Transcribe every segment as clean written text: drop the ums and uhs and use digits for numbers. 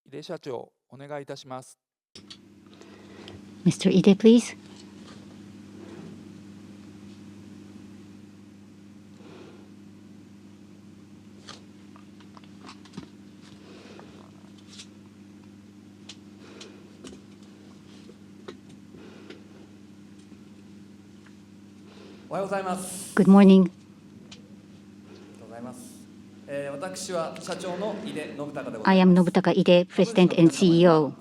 井出社長、お願いいたします。Mr. Ide, please. Good morning. I am Nobutaka Ide, President and CEO.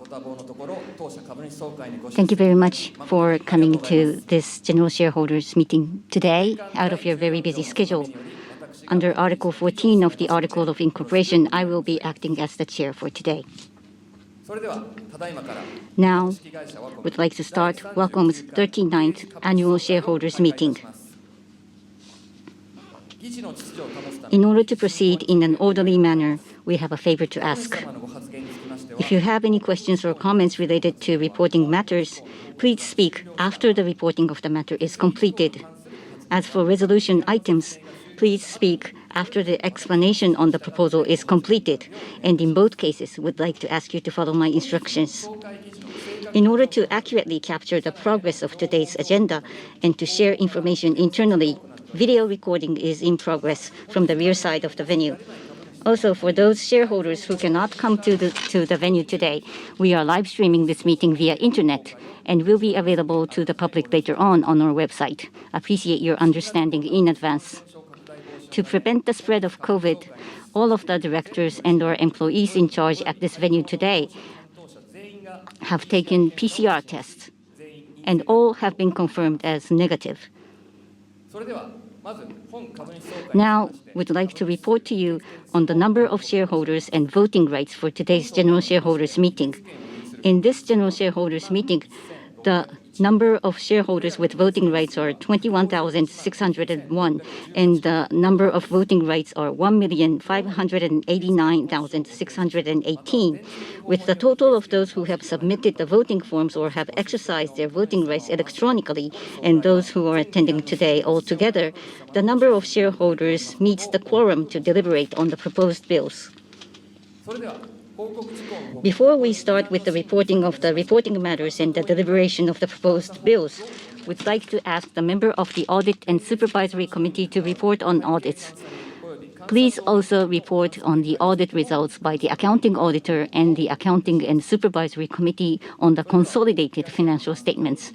Thank you very much for coming to this General Shareholders meeting today out of your very busy schedule. Under Article 14 of the Article of Incorporation, I will be acting as the chair for today. Now, we'd like to start Wacom's 39th Annual Shareholders Meeting. In order to proceed in an orderly manner, we have a favor to ask. If you have any questions or comments related to reporting matters, please speak after the reporting of the matter is completed. As for resolution items, please speak after the explanation on the proposal is completed, and in both cases, we'd like to ask you to follow my instructions. In order to accurately capture the progress of today's agenda and to share information internally, video recording is in progress from the rear side of the venue. Also, for those shareholders who cannot come to the venue today, we are live streaming this meeting via internet and will be available to the public later on our website. Appreciate your understanding in advance. To prevent the spread of COVID, all of the directors and our employees in charge at this venue today have taken PCR tests, and all have been confirmed as negative. Now, we'd like to report to you on the number of shareholders and voting rights for today's General Shareholders Meeting. In this General Shareholders Meeting, the number of shareholders with voting rights are 21,601, and the number of voting rights are 1,589,618. With the total of those who have submitted the voting forms or have exercised their voting rights electronically, and those who are attending today altogether, the number of shareholders meets the quorum to deliberate on the proposed bills. Before we start with the reporting of the reporting matters and the deliberation of the proposed bills, we'd like to ask the member of the Audit and Supervisory Committee to report on audits. Please also report on the audit results by the accounting auditor and the Accounting and Supervisory Committee on the consolidated financial statements.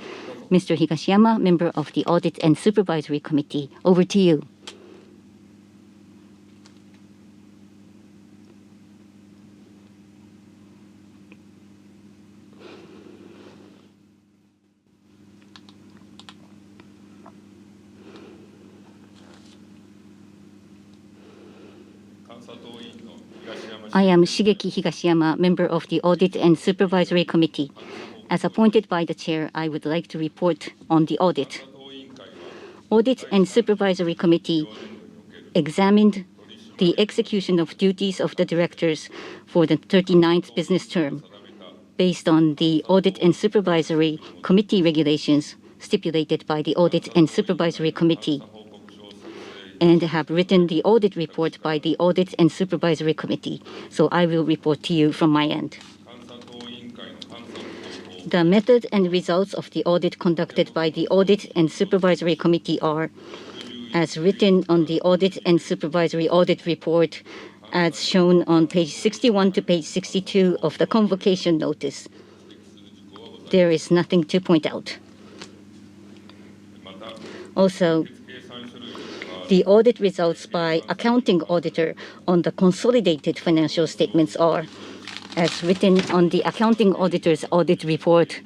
Mr. Higashiyama, member of the Audit and Supervisory Committee, over to you. I am Shigeki Higashiyama, member of the Audit and Supervisory Committee. As appointed by the chair, I would like to report on the audit. Audit and Supervisory Committee examined the execution of duties of the directors for the 39th business term based on the Audit and Supervisory Committee regulations stipulated by the Audit and Supervisory Committee, and have written the audit report by the Audit and Supervisory Committee. So I will report to you from my end. The method and results of the audit conducted by the Audit and Supervisory Committee are, as written on the Audit and Supervisory Audit Report, as shown on page 61 to page 62 of the convocation notice. There is nothing to point out. Also, the audit results by accounting auditor on the consolidated financial statements are, as written on the accounting auditor's audit report,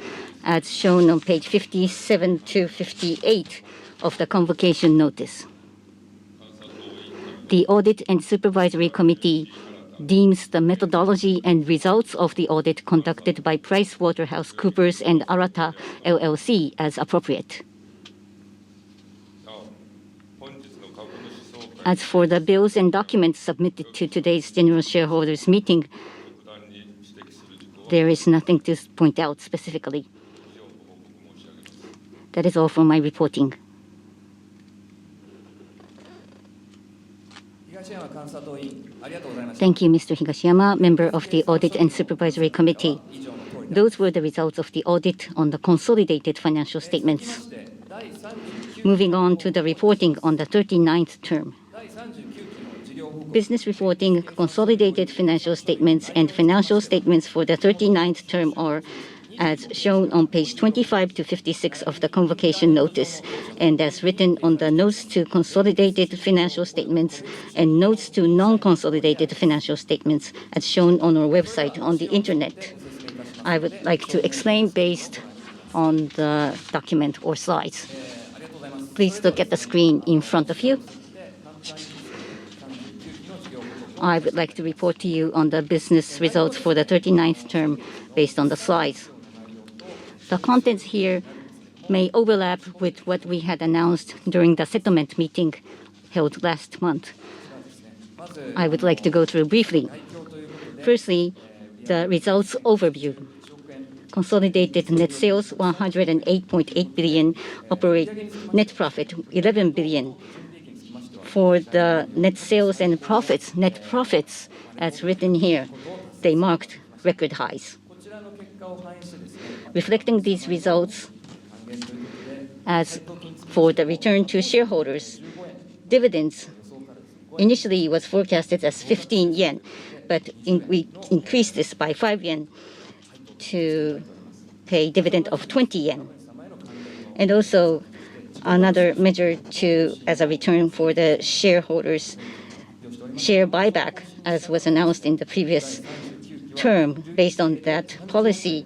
as shown on page 57 to 58 of the convocation notice. The Audit and Supervisory Committee deems the methodology and results of the audit conducted by PricewaterhouseCoopers and Arata LLC as appropriate. As for the bills and documents submitted to today's General Shareholders Meeting, there is nothing to point out specifically. That is all for my reporting. Thank you, Mr. Higashiyama, member of the Audit and Supervisory Committee. Those were the results of the audit on the consolidated financial statements. Moving on to the reporting on the 39th term. Business reporting, consolidated financial statements, and financial statements for the 39th term are as shown on page 25 to 56 of the convocation notice, and as written on the notes to consolidated financial statements and notes to non-consolidated financial statements as shown on our website on the internet. I would like to explain based on the document or slides. Please look at the screen in front of you. I would like to report to you on the business results for the 39th term based on the slides. The contents here may overlap with what we had announced during the settlement meeting held last month. I would like to go through briefly. Firstly, the results overview. Consolidated net sales 108.8 billion, net profit 11 billion. For the net sales and profits, net profits as written here, they marked record highs. Reflecting these results, as for the return to shareholders, dividends initially was forecasted as 15 yen, but we increased this by 5 yen to pay dividend of 20 yen. And also another measure as a return for the shareholders, share buyback, as was announced in the previous term. Based on that policy,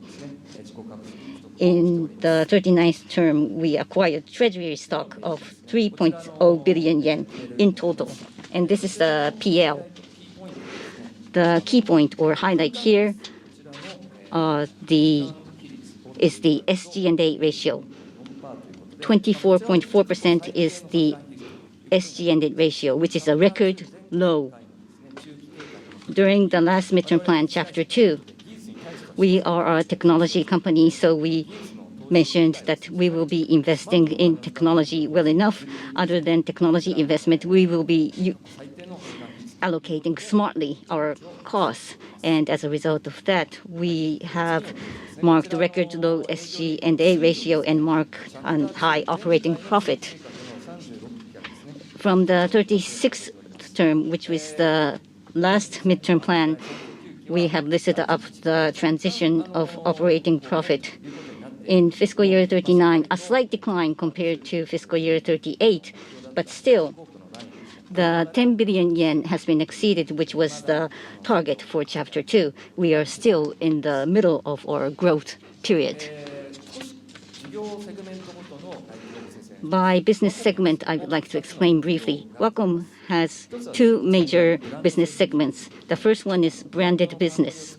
in the 39th term, we acquired treasury stock of 3.0 billion yen in total. And this is the PL. The key point or highlight here is the SG&A ratio. 24.4% is the SG&A ratio, which is a record low. During the last midterm plan, Chapter 2, we are a technology company, so we mentioned that we will be investing in technology well enough. Other than technology investment, we will be allocating smartly our costs. And as a result of that, we have marked record low SG&A ratio and marked a high operating profit. From the 36th term, which was the last midterm plan, we have listed up the transition of operating profit. In fiscal year 39, a slight decline compared to fiscal year 38, but still, the 10 billion yen has been exceeded, which was the target for Chapter 2. We are still in the middle of our growth period. By business segment, I would like to explain briefly. Wacom has two major business segments. The first one is branded business.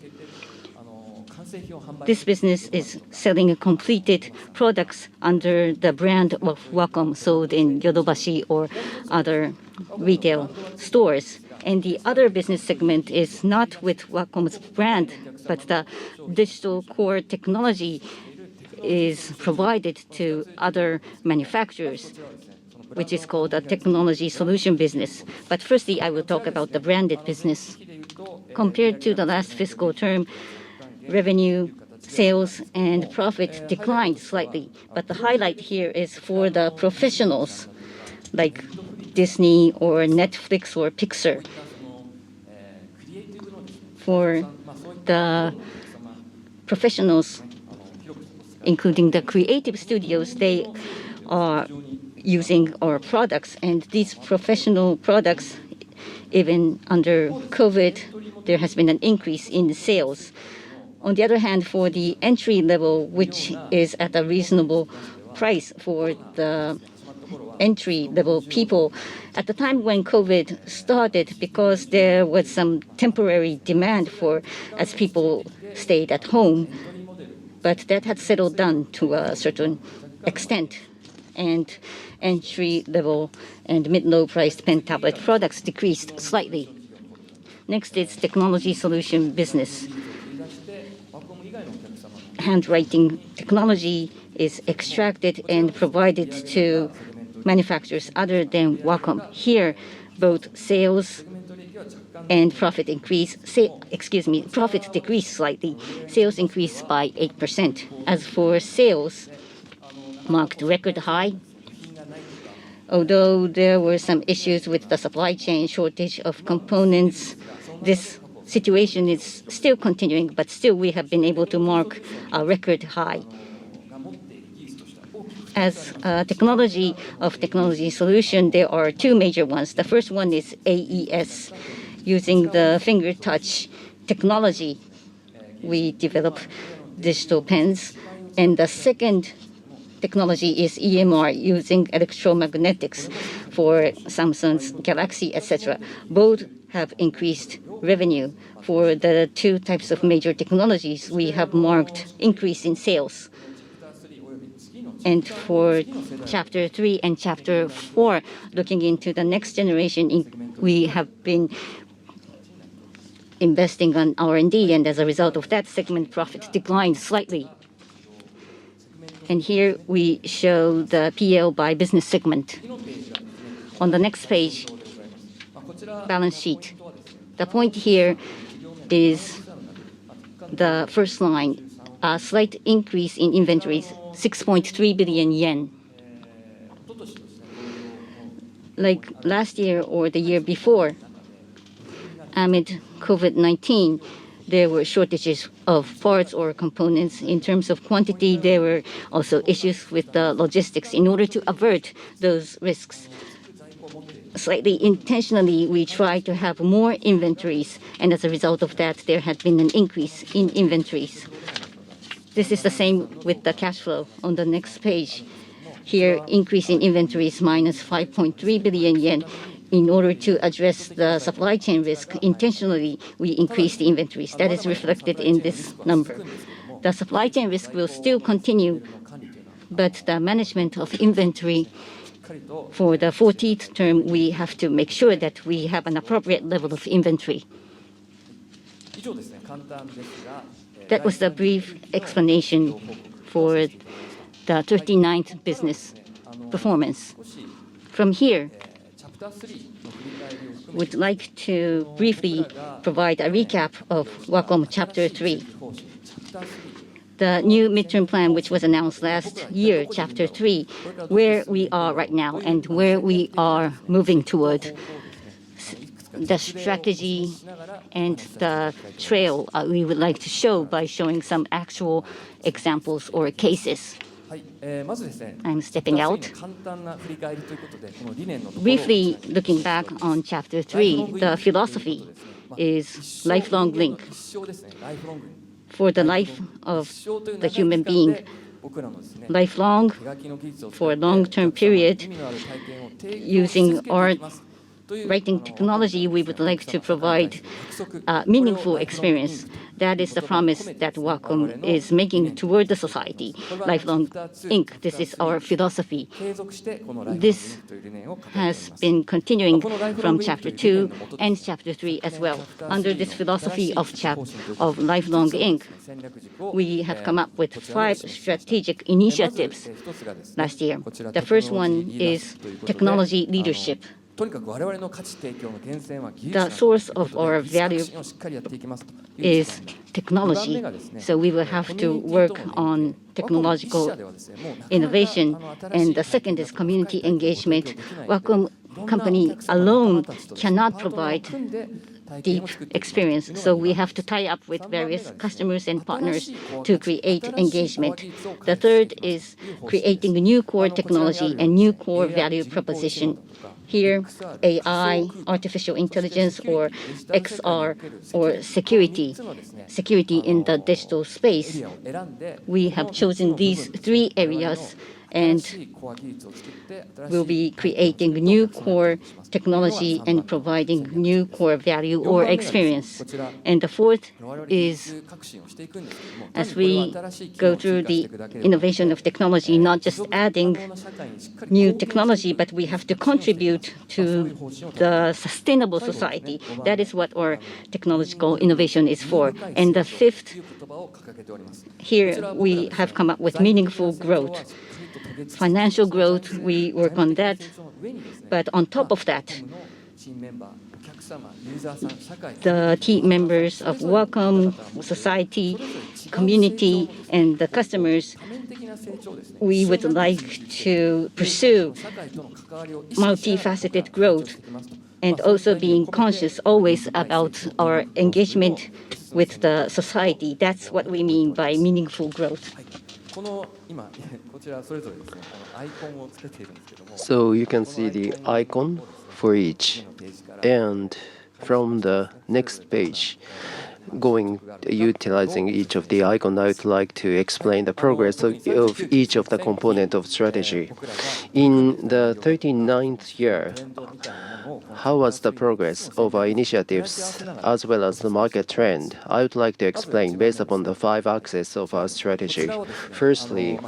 This business is selling completed products under the brand of Wacom sold in Yodobashi or other retail stores. And the other business segment is not with Wacom's brand, but the digital core technology is provided to other manufacturers, which is called a technology solution business. But firstly, I will talk about the branded business. Compared to the last fiscal term, revenue, sales, and profit declined slightly. But the highlight here is for the professionals, like Disney or Netflix or Pixar. For the professionals, including the creative studios, they are using our products. And these professional products, even under COVID, there has been an increase in sales. On the other hand, for the entry level, which is at a reasonable price for the entry level people, at the time when COVID started, because there was some temporary demand for as people stayed at home, but that had settled down to a certain extent, and entry level and mid-low priced pen tablet products decreased slightly. Next is technology solution business. Handwriting technology is extracted and provided to manufacturers other than Wacom. Here, both sales and profit decreased slightly. Sales increased by 8%. As for sales, marked record high. Although there were some issues with the supply chain, shortage of components, this situation is still continuing, but still we have been able to mark a record high. As technology solution, there are two major ones. The first one is AES. Using the finger touch technology, we develop digital pens. And the second technology is EMR, using electromagnetics for Samsung's Galaxy, etc. Both have increased revenue. For the two types of major technologies, we have marked increase in sales. And for Chapter 3 and Chapter 4, looking into the next generation, we have been investing on R&D, and as a result of that, segment profit declined slightly. And here we show the PL by business segment. On the next page, balance sheet. The point here is the first line, a slight increase in inventories, 6.3 billion yen. Like last year or the year before, amid COVID-19, there were shortages of parts or components. In terms of quantity, there were also issues with the logistics. In order to avert those risks, slightly intentionally, we try to have more inventories, and as a result of that, there had been an increase in inventories. This is the same with the cash flow. On the next page, here, increase in inventories minus 5.3 billion yen. In order to address the supply chain risk, intentionally, we increased the inventories. That is reflected in this number. The supply chain risk will still continue, but the management of inventory for the 14th term, we have to make sure that we have an appropriate level of inventory. That was the brief explanation for the 39th business performance. From here, would like to briefly provide a recap of Wacom Chapter 3. The new midterm plan, which was announced last year, Chapter 3, where we are right now and where we are moving toward. The strategy and the trail we would like to show by showing some actual examples or cases. I'm stepping out. Briefly looking back on Chapter 3, the philosophy is lifelong link. For the life of the human being, lifelong, for a long-term period, using art, writing technology, we would like to provide a meaningful experience. That is the promise that Wacom is making toward the society. Lifelong Inc. This is our philosophy. This has been continuing from Chapter 2 and Chapter 3 as well. Under this philosophy of Lifelong Inc., we have come up with 5 strategic initiatives last year. The first one is technology leadership. The source of our value is technology, so we will have to work on technological innovation. And the second is community engagement. Wacom company alone cannot provide deep experience, so we have to tie up with various customers and partners to create engagement. The third is creating a new core technology and new core value proposition. Here, AI, artificial intelligence, or XR, or security in the digital space. We have chosen these 3 areas and will be creating new core technology and providing new core value or experience. And the fourth is, as we go through the innovation of technology, not just adding new technology, but we have to contribute to the sustainable society. That is what our technological innovation is for. And the fifth, here we have come up with meaningful growth. Financial growth, we work on that. But on top of that, the team members of Wacom, society, community, and the customers, we would like to pursue multifaceted growth and also being conscious always about our engagement with the society. That's what we mean by meaningful growth. So you can see the icon for each. And from the next page, utilizing each of the icon, I would like to explain the progress of each of the component of strategy. In the 39th year, how was the progress of our initiatives as well as the market trend? I would like to explain based upon the 5 axes of our strategy. Firstly,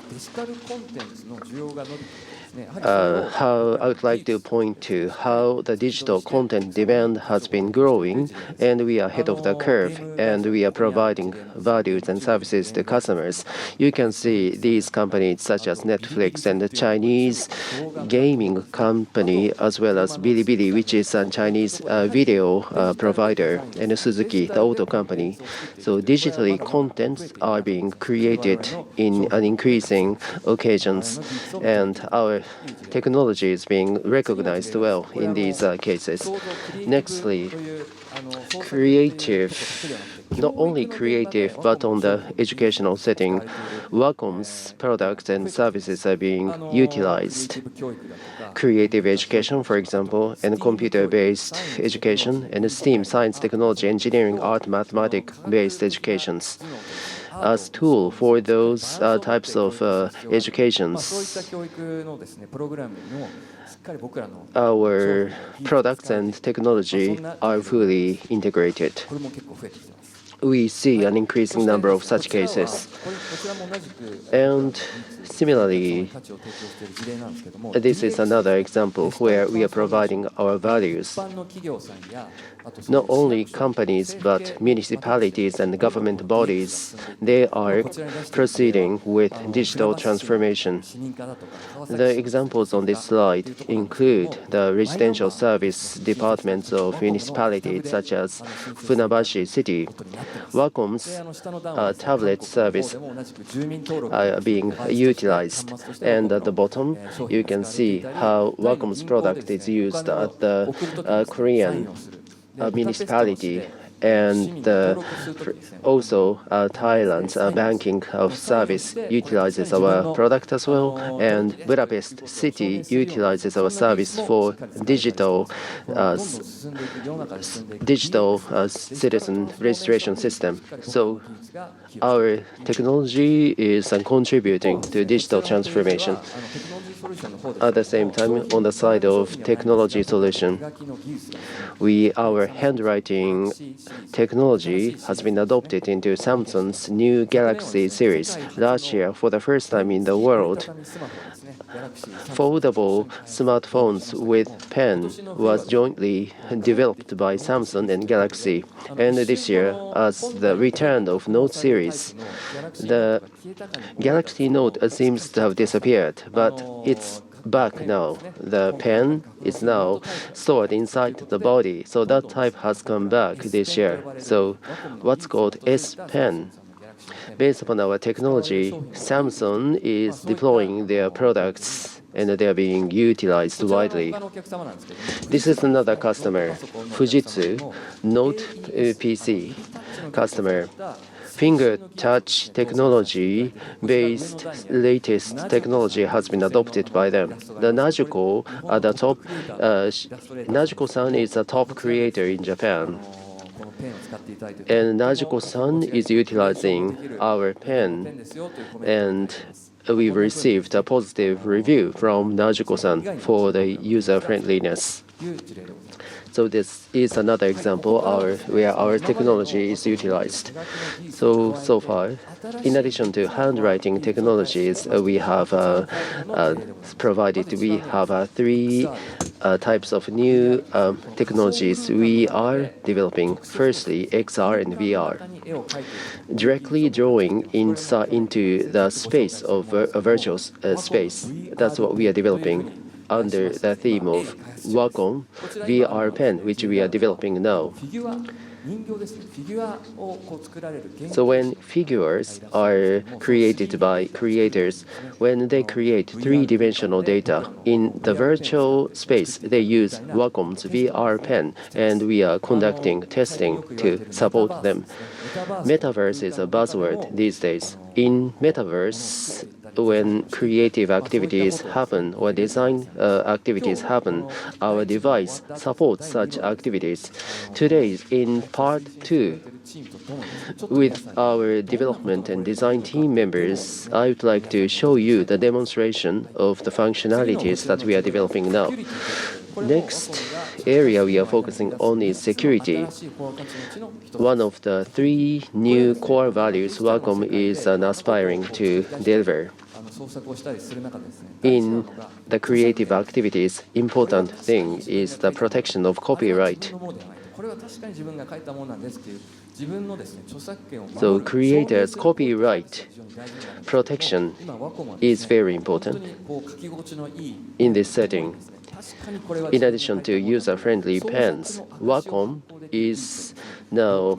how I would like to point to how the digital content demand has been growing, and we are ahead of the curve, and we are providing values and services to customers. You can see these companies such as Netflix and the Chinese gaming company, as well as Bilibili, which is a Chinese video provider, and Suzuki, the auto company. So digitally, contents are being created in an increasing occasions, and our technology is being recognized well in these cases. Nextly, creative, not only creative, but on the educational setting, Wacom's products and services are being utilized. Creative education, for example, and computer-based education, and STEAM, science, technology, engineering, art, mathematics-based educations. As tool for those types of educations, our products and technology are fully integrated. We see an increasing number of such cases. And similarly, this is another example where we are providing our values. Not only companies, but municipalities and government bodies, they are proceeding with digital transformation. The examples on this slide include the residential service departments of municipalities such as Funabashi City. Wacom's tablet service are being utilized. And at the bottom, you can see how Wacom's product is used at the Korean municipality, and also Thailand's banking service utilizes our product as well, and Budapest city utilizes our service for digital citizen registration system. So our technology is contributing to digital transformation. At the same time, on the side of technology solution, our handwriting technology has been adopted into Samsung's new Galaxy series. Last year, for the first time in the world, foldable smartphones with pen was jointly developed by Samsung and Galaxy. And this year, as the return of Note series, the Galaxy Note seems to have disappeared, but it's back now. The pen is now stored inside the body, so that type has come back this year. So what's called S Pen. Based upon our technology, Samsung is deploying their products and they are being utilized widely. This is another customer, Fujitsu Note PC customer. Finger touch technology based latest technology has been adopted by them. The Najuko at the top, Najuko-san is a top creator in Japan. And Najuko-san is utilizing our pen, and we received a positive review from Najuko-san for the user friendliness. So this is another example where our technology is utilized. So far, in addition to handwriting technologies, we have we have 3 types of new technologies we are developing. Firstly, XR and VR. Directly drawing into the space of a virtual space. That's what we are developing. under the theme of Wacom VR pen, which we are developing now. So when figures are created by creators, when they create three-dimensional data in the virtual space, they use Wacom's VR pen, and we are conducting testing to support them. Metaverse is a buzzword these days. In Metaverse, when creative activities happen or design activities happen, our device supports such activities. Today, in part 2, with our development and design team members, I would like to show you the demonstration of the functionalities that we are developing now. Next area we are focusing on is security. One of the 3 new core values Wacom is aspiring to deliver. In the creative activities, important thing is the protection of copyright. So creators' copyright protection is very important in this setting. In addition to user-friendly pens, Wacom is now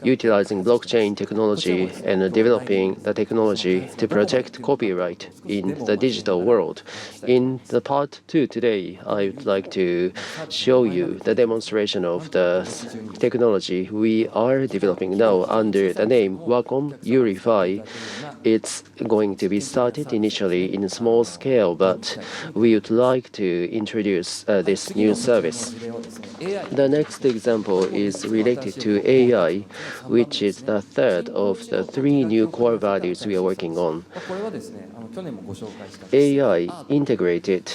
utilizing blockchain technology and developing the technology to protect copyright in the digital world. In the part 2 today, I would like to show you the demonstration of the technology we are developing now under the name Wacom Unify. It's going to be started initially in a small scale, but we would like to introduce this new service. The next example is related to AI, which is the third of the 3 new core values we are working on. AI integrated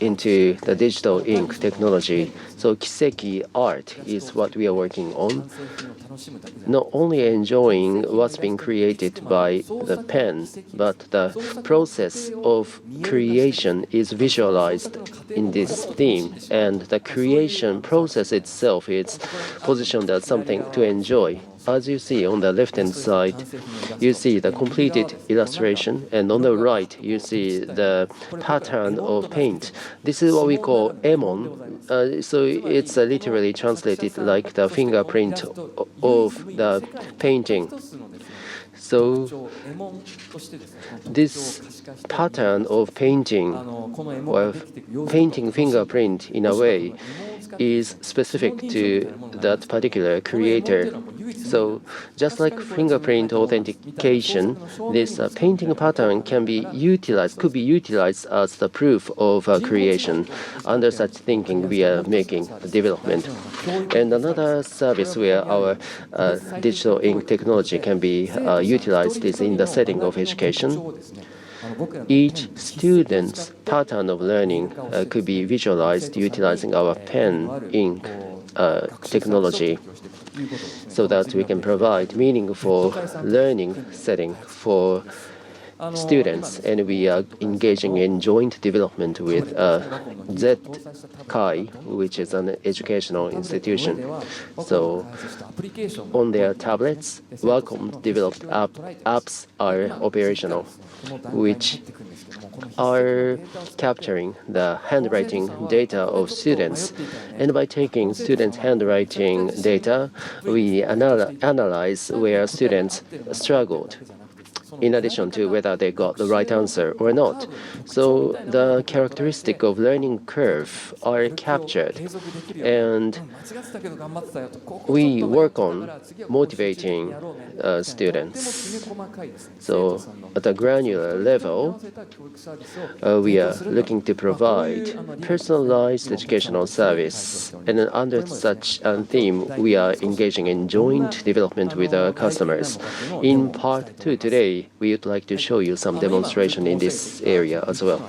into the digital ink technology. So Kiseki art is what we are working on. Not only enjoying what's been created by the pen, but the process of creation is visualized in this theme, and the creation process itself is positioned as something to enjoy. As you see on the left-hand side, you see the completed illustration, and on the right, you see the pattern of paint. This is what we call emon. So it's literally translated like the fingerprint of the painting. So this pattern of painting, or painting fingerprint in a way, is specific to that particular creator. So just like fingerprint authentication, this painting pattern could be utilized as the proof of creation. Under such thinking, we are making the development. And another service where our digital ink technology can be utilized is in the setting of education. Each student's pattern of learning could be visualized utilizing our pen ink technology, so that we can provide meaningful learning setting for students, and we are engaging in joint development with ZKai, which is an educational institution. So on their tablets, Wacom developed apps are operational, which are capturing the handwriting data of students. And by taking students' handwriting data, we analyze where students struggled, in addition to whether they got the right answer or not. So the characteristic of learning curve are captured, and we work on motivating students. So at a granular level, we are looking to provide personalized educational service, and under such a theme, we are engaging in joint development with our customers. In part 2 today, we would like to show you some demonstration in this area as well.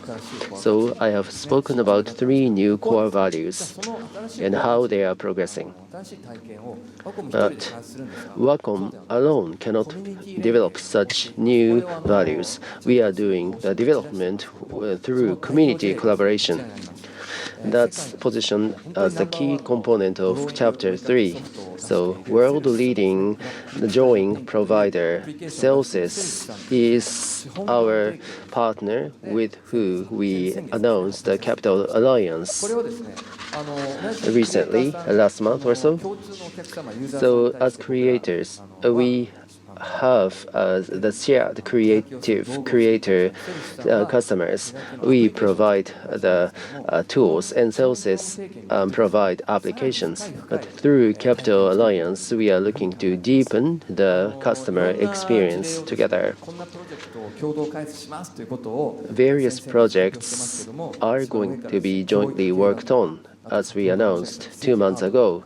So I have spoken about 3 new core values and how they are progressing. But Wacom alone cannot develop such new values. We are doing the development through community collaboration. That's positioned as the key component of Chapter 3. So, world-leading drawing provider Celsius is our partner with who we announced the Capital Alliance recently, last month or so. So, as creators, we have the shared creator customers. We provide the tools, and Celsius provide applications. But through Capital Alliance, we are looking to deepen the customer experience together. Various projects are going to be jointly worked on, as we announced 2 months ago.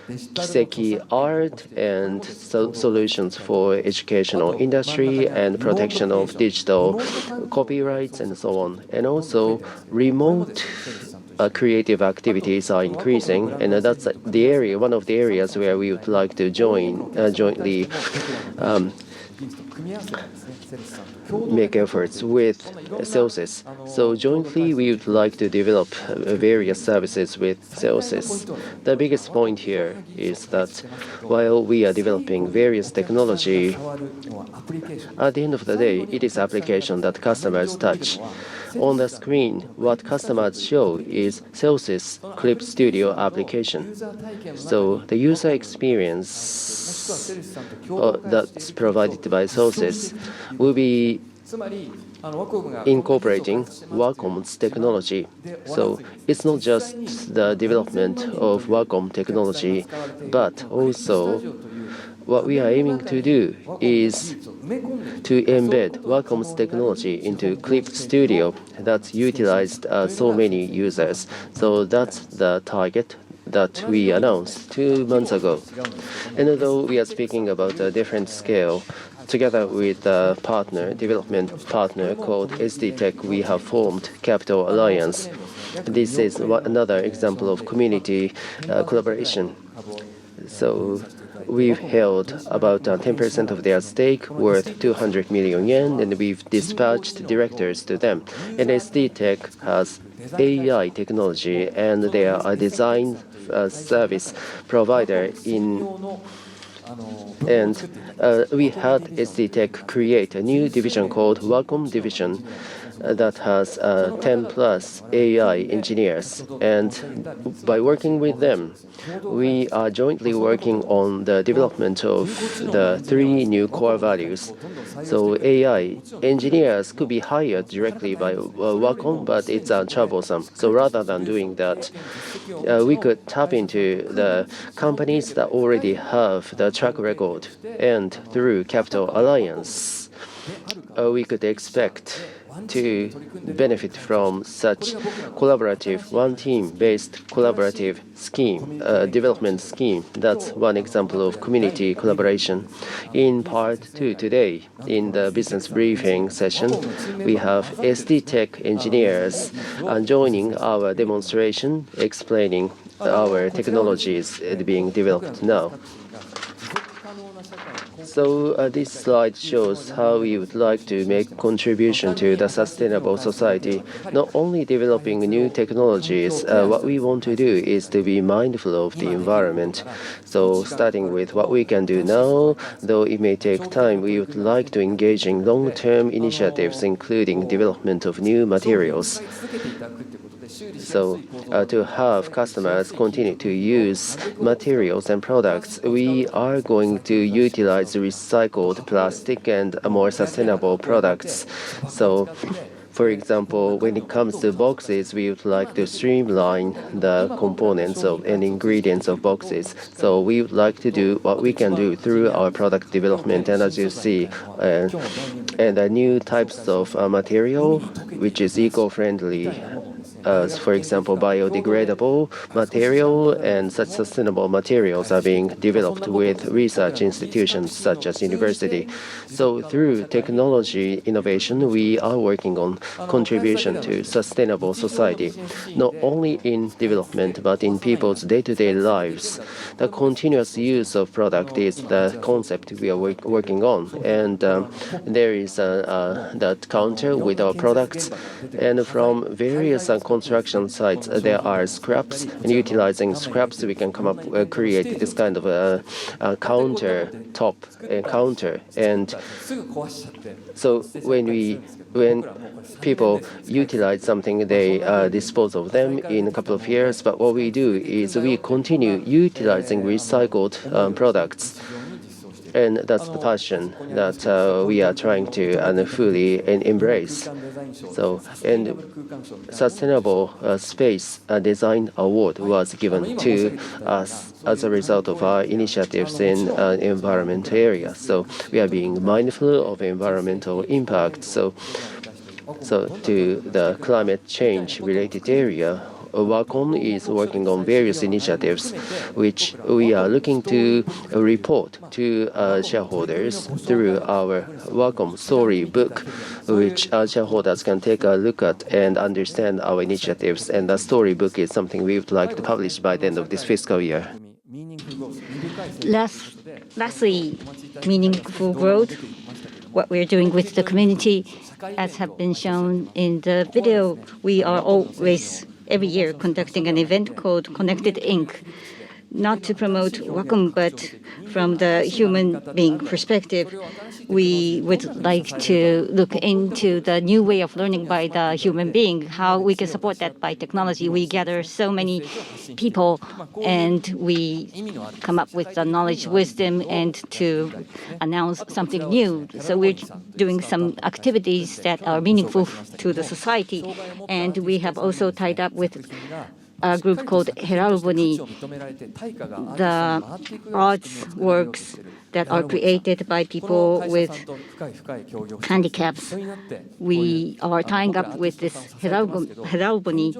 Kiseki art and solutions for educational industry and protection of digital copyrights and so on. And also remote creative activities are increasing, and that's the area, one of the areas where we would like to jointly make efforts with Celsius. So jointly, we would like to develop various services with Celsius. The biggest point here is that while we are developing various technology, at the end of the day, it is application that customers touch. On the screen, what customers show is Celsius Clip Studio application. So the user experience that's provided by Celsius will be incorporating Wacom's technology. So it's not just the development of Wacom technology, but also what we are aiming to do is to embed Wacom's technology into Clip Studio that's utilized so many users. So that's the target that we announced 2 months ago. And although we are speaking about a different scale, together with a development partner called SD Tech, we have formed Capital Alliance. This is another example of community collaboration. So we've held about 10% of their stake, worth 200 million yen, and we've dispatched directors to them. And SD Tech has AI technology, and they are a design service provider and we had SD Tech create a new division called Wacom Division that has 10 plus AI engineers. And by working with them, we are jointly working on the development of the 3 new core values. So AI engineers could be hired directly by Wacom, but it's troublesome. So rather than doing that, we could tap into the companies that already have the track record, and through Capital Alliance, we could expect to benefit from such collaborative, one-team-based collaborative scheme, development scheme. That's one example of community collaboration. In part 2 today, in the business briefing session, we have SD Tech engineers joining our demonstration, explaining our technologies being developed now. So this slide shows how we would like to make contribution to the sustainable society. Not only developing new technologies, what we want to do is to be mindful of the environment. So starting with what we can do now, though it may take time, we would like to engage in long-term initiatives, including development of new materials. So to have customers continue to use materials and products, we are going to utilize recycled plastic and more sustainable products. So for example, when it comes to boxes, we would like to streamline the components and ingredients of boxes. So we would like to do what we can do through our product development. And as you see, and new types of material, which is eco-friendly, for example, biodegradable material and such sustainable materials are being developed with research institutions such as university. So through technology innovation, we are working on contribution to sustainable society, not only in development, but in people's day-to-day lives. The continuous use of product is the concept we are working on. And there is that counter with our products. And from various construction sites, there are scraps, and utilizing scraps, we can create this kind of a counter. And so when people utilize something, they dispose of them in a couple of years. But what we do is we continue utilizing recycled products. And that's the passion that we are trying to fully embrace. So, and Sustainable Space Design Award was given to us as a result of our initiatives in environment area. So we are being mindful of environmental impact. So to the climate change related area, Wacom is working on various initiatives which we are looking to report to shareholders through our Wacom story book, which shareholders can take a look at and understand our initiatives. And the story book is something we would like to publish by the end of this fiscal year. Lastly, meaningful growth. What we're doing with the community, as have been shown in the video, we are always every year conducting an event called Connected Inc. Not to promote Wacom, but from the human being perspective, we would like to look into the new way of learning by the human being, how we can support that by technology. We gather so many people and we come up with the knowledge, wisdom, and to announce something new. So we're doing some activities that are meaningful to the society. And we have also tied up with a group called Heralbony, the arts works that are created by people with handicaps. We are tying up with this Heralbony.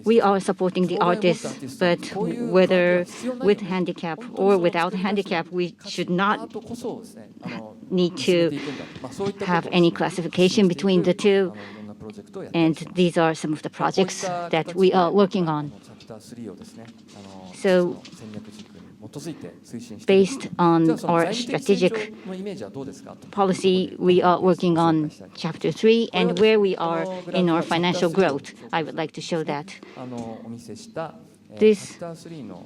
We are supporting the artists, but whether with handicap or without handicap, we should not need to have any classification between the two. And these are some of the projects that we are working on. So, based on our strategic policy, we are working on Chapter 3 and where we are in our financial growth. I would like to show that. This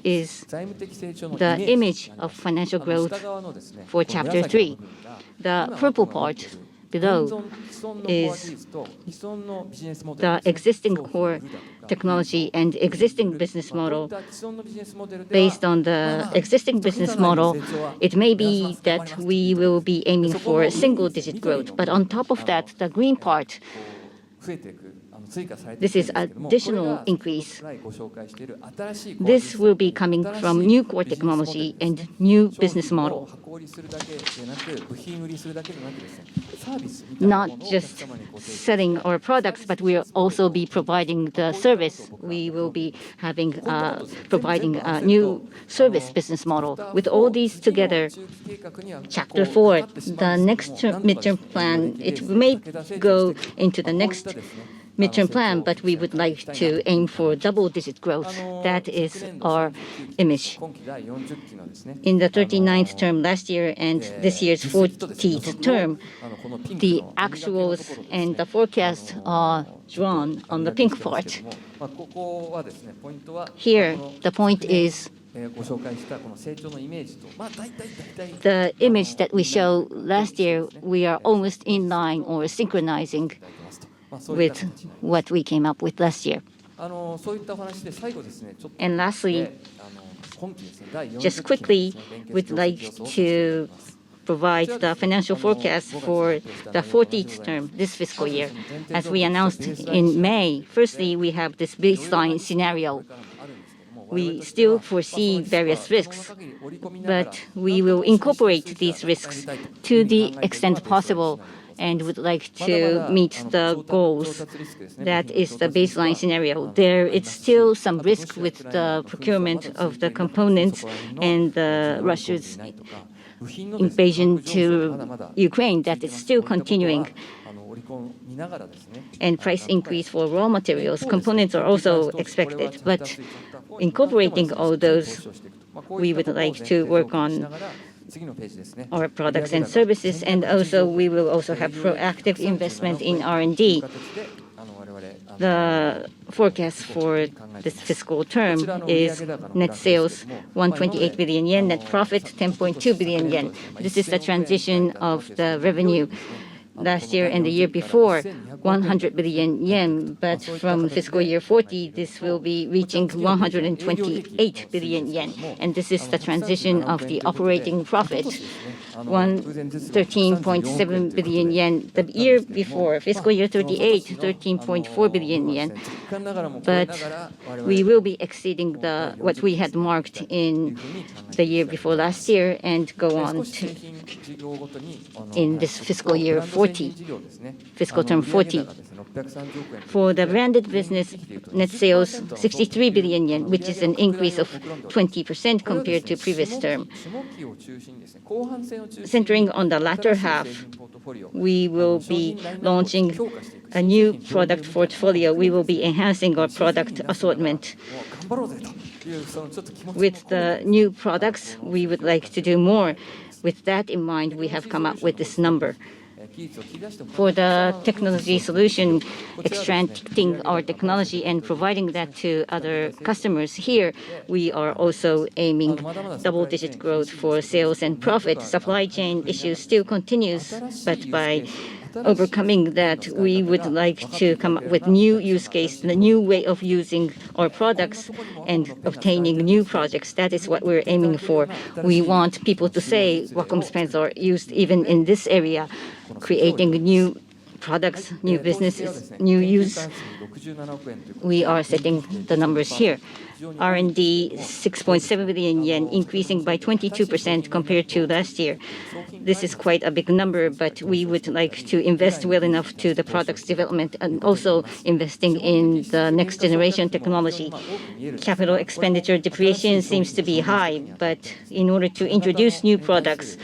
is the image of financial growth for Chapter 3. The purple part below is the existing core technology and existing business model. Based on the existing business model, it may be that we will be aiming for a single-digit growth. But on top of that, the green part, this is additional increase. This will be coming from new core technology and new business model. Not just selling our products, but we'll also be providing the service. We will be having providing a new service business model. With all these together, Chapter 4, the next midterm plan, it may go into the next midterm plan, but we would like to aim for double-digit growth. That is our image. In the 39th term last year and this year's 40th term, the actuals and the forecast are drawn on the pink part. Here, the point is the image that we showed last year, we are almost in line or synchronizing with what we came up with last year. And lastly, just quickly, we'd like to provide the financial forecast for the 40th term this fiscal year. As we announced in May, firstly, we have this baseline scenario. We still foresee various risks, but we will incorporate these risks to the extent possible and would like to meet the goals. That is the baseline scenario. There is still some risk with the procurement of the components and Russia's invasion to Ukraine that is still continuing. And price increase for raw materials, components are also expected. But incorporating all those, we would like to work on our products and services, and also we will also have proactive investment in R&D. The forecast for this fiscal term is net sales 128 billion yen, net profit 10.2 billion yen. This is the transition of the revenue last year and the year before, 100 billion yen. But from fiscal year 40, this will be reaching 128 billion yen. And this is the transition of the operating profit, 13.7 billion yen. The year before, fiscal year 38, 13.4 billion yen. But we will be exceeding what we had marked in the year before last year and go on to in this fiscal year 40, fiscal term 40. For the branded business, net sales 63 billion yen, which is an increase of 20% compared to previous term. Centering on the latter half, we will be launching a new product portfolio. We will be enhancing our product assortment. With the new products, we would like to do more. With that in mind, we have come up with this number. For the technology solution, extracting our technology and providing that to other customers here, we are also aiming double-digit growth for sales and profit. Supply chain issues still continues, but by overcoming that, we would like to come up with new use case, a new way of using our products and obtaining new projects. That is what we're aiming for. We want people to say Wacom pens are used even in this area, creating new products, new businesses, new use. We are setting the numbers here. R&D 6.7 billion yen, increasing by 22% compared to last year. This is quite a big number, but we would like to invest well enough to the product's development and also investing in the next generation technology. Capital expenditure depreciation seems to be high, but in order to introduce new products,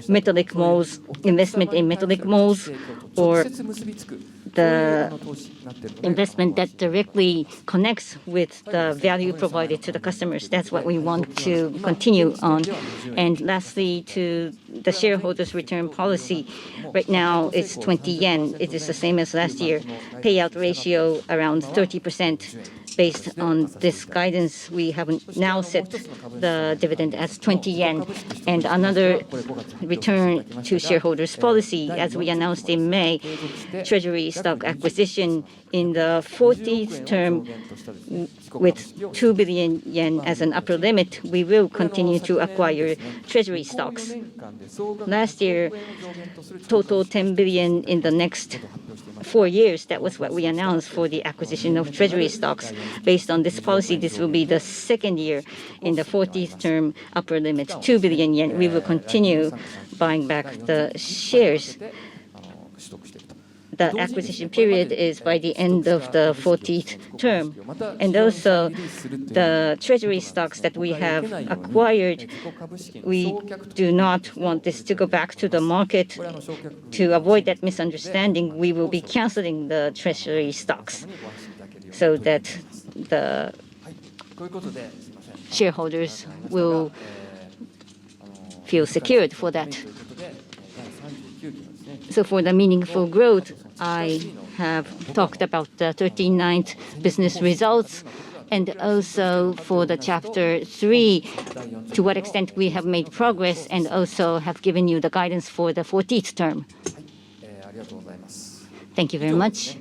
metallic molds, investment in metallic molds, or the investment that directly connects with the value provided to the customers. That's what we want to continue on. And lastly, to the shareholders' return policy. Right now, it's 20 yen. It is the same as last year. Payout ratio around 30%. Based on this guidance, we have now set the dividend as 20 yen. And another return to shareholders policy, as we announced in May, treasury stock acquisition in the 40th term with 2 billion yen as an upper limit, we will continue to acquire treasury stocks. Last year, total 10 billion in the next 4 years. That was what we announced for the acquisition of treasury stocks. Based on this policy, this will be the second year in the 40th term upper limit, 2 billion yen. We will continue buying back the shares. The acquisition period is by the end of the 40th term. And also, the treasury stocks that we have acquired, we do not want this to go back to the market. To avoid that misunderstanding, we will be canceling the treasury stocks so that the shareholders will feel secured for that. So for the meaningful growth, I have talked about the 39th business results, and also for the Chapter 3, to what extent we have made progress, and also have given you the guidance for the 40th term. Thank you very much.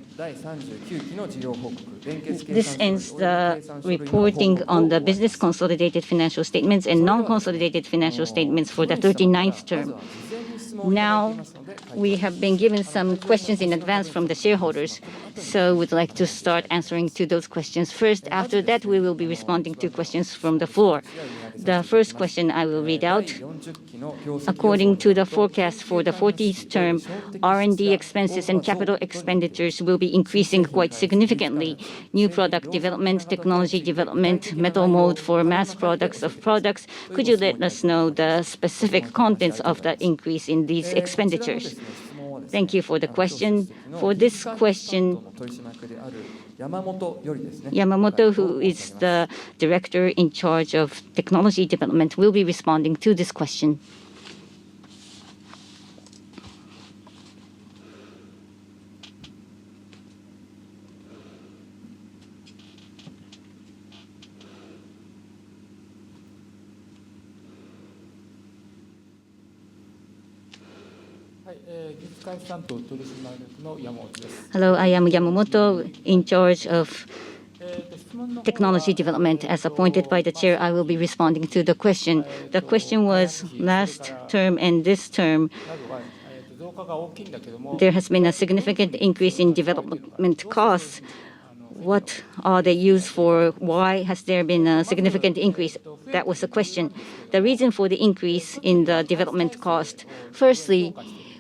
This ends the reporting on the business consolidated financial statements and non-consolidated financial statements for the 39th term. Now, we have been given some questions in advance from the shareholders, so we'd like to start answering to those questions first. After that, we will be responding to questions from the floor. The first question I will read out. According to the forecast for the 40th term, R&D expenses and capital expenditures will be increasing quite significantly. New product development, technology development, metal mold for mass products of products. Could you let us know the specific contents of the increase in these expenditures? Thank you for the question. For this question, Yamamoto, who is the director in charge of technology development, will be responding to this question. Hello, I am Yamamoto, in charge of technology development. As appointed by the chair, I will be responding to the question. The question was last term and this term, there has been a significant increase in development costs. What are they used for? Why has there been a significant increase? That was the question. The reason for the increase in the development cost, firstly,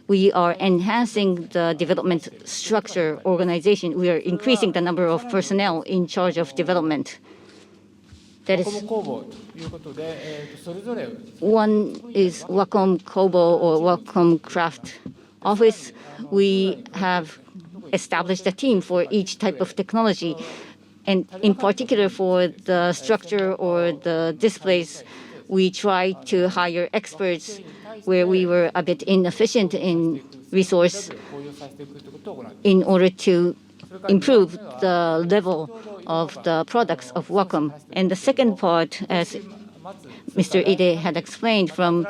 we are enhancing the development structure organization. We are increasing the number of personnel in charge of development. That is one is Wacom Kobo or Wacom Craft Office. We have established a team for each type of technology. And in particular for the structure or the displays, we try to hire experts where we were a bit inefficient in resource in order to improve the level of the products of Wacom. And the second part, as Mr. Ide had explained, from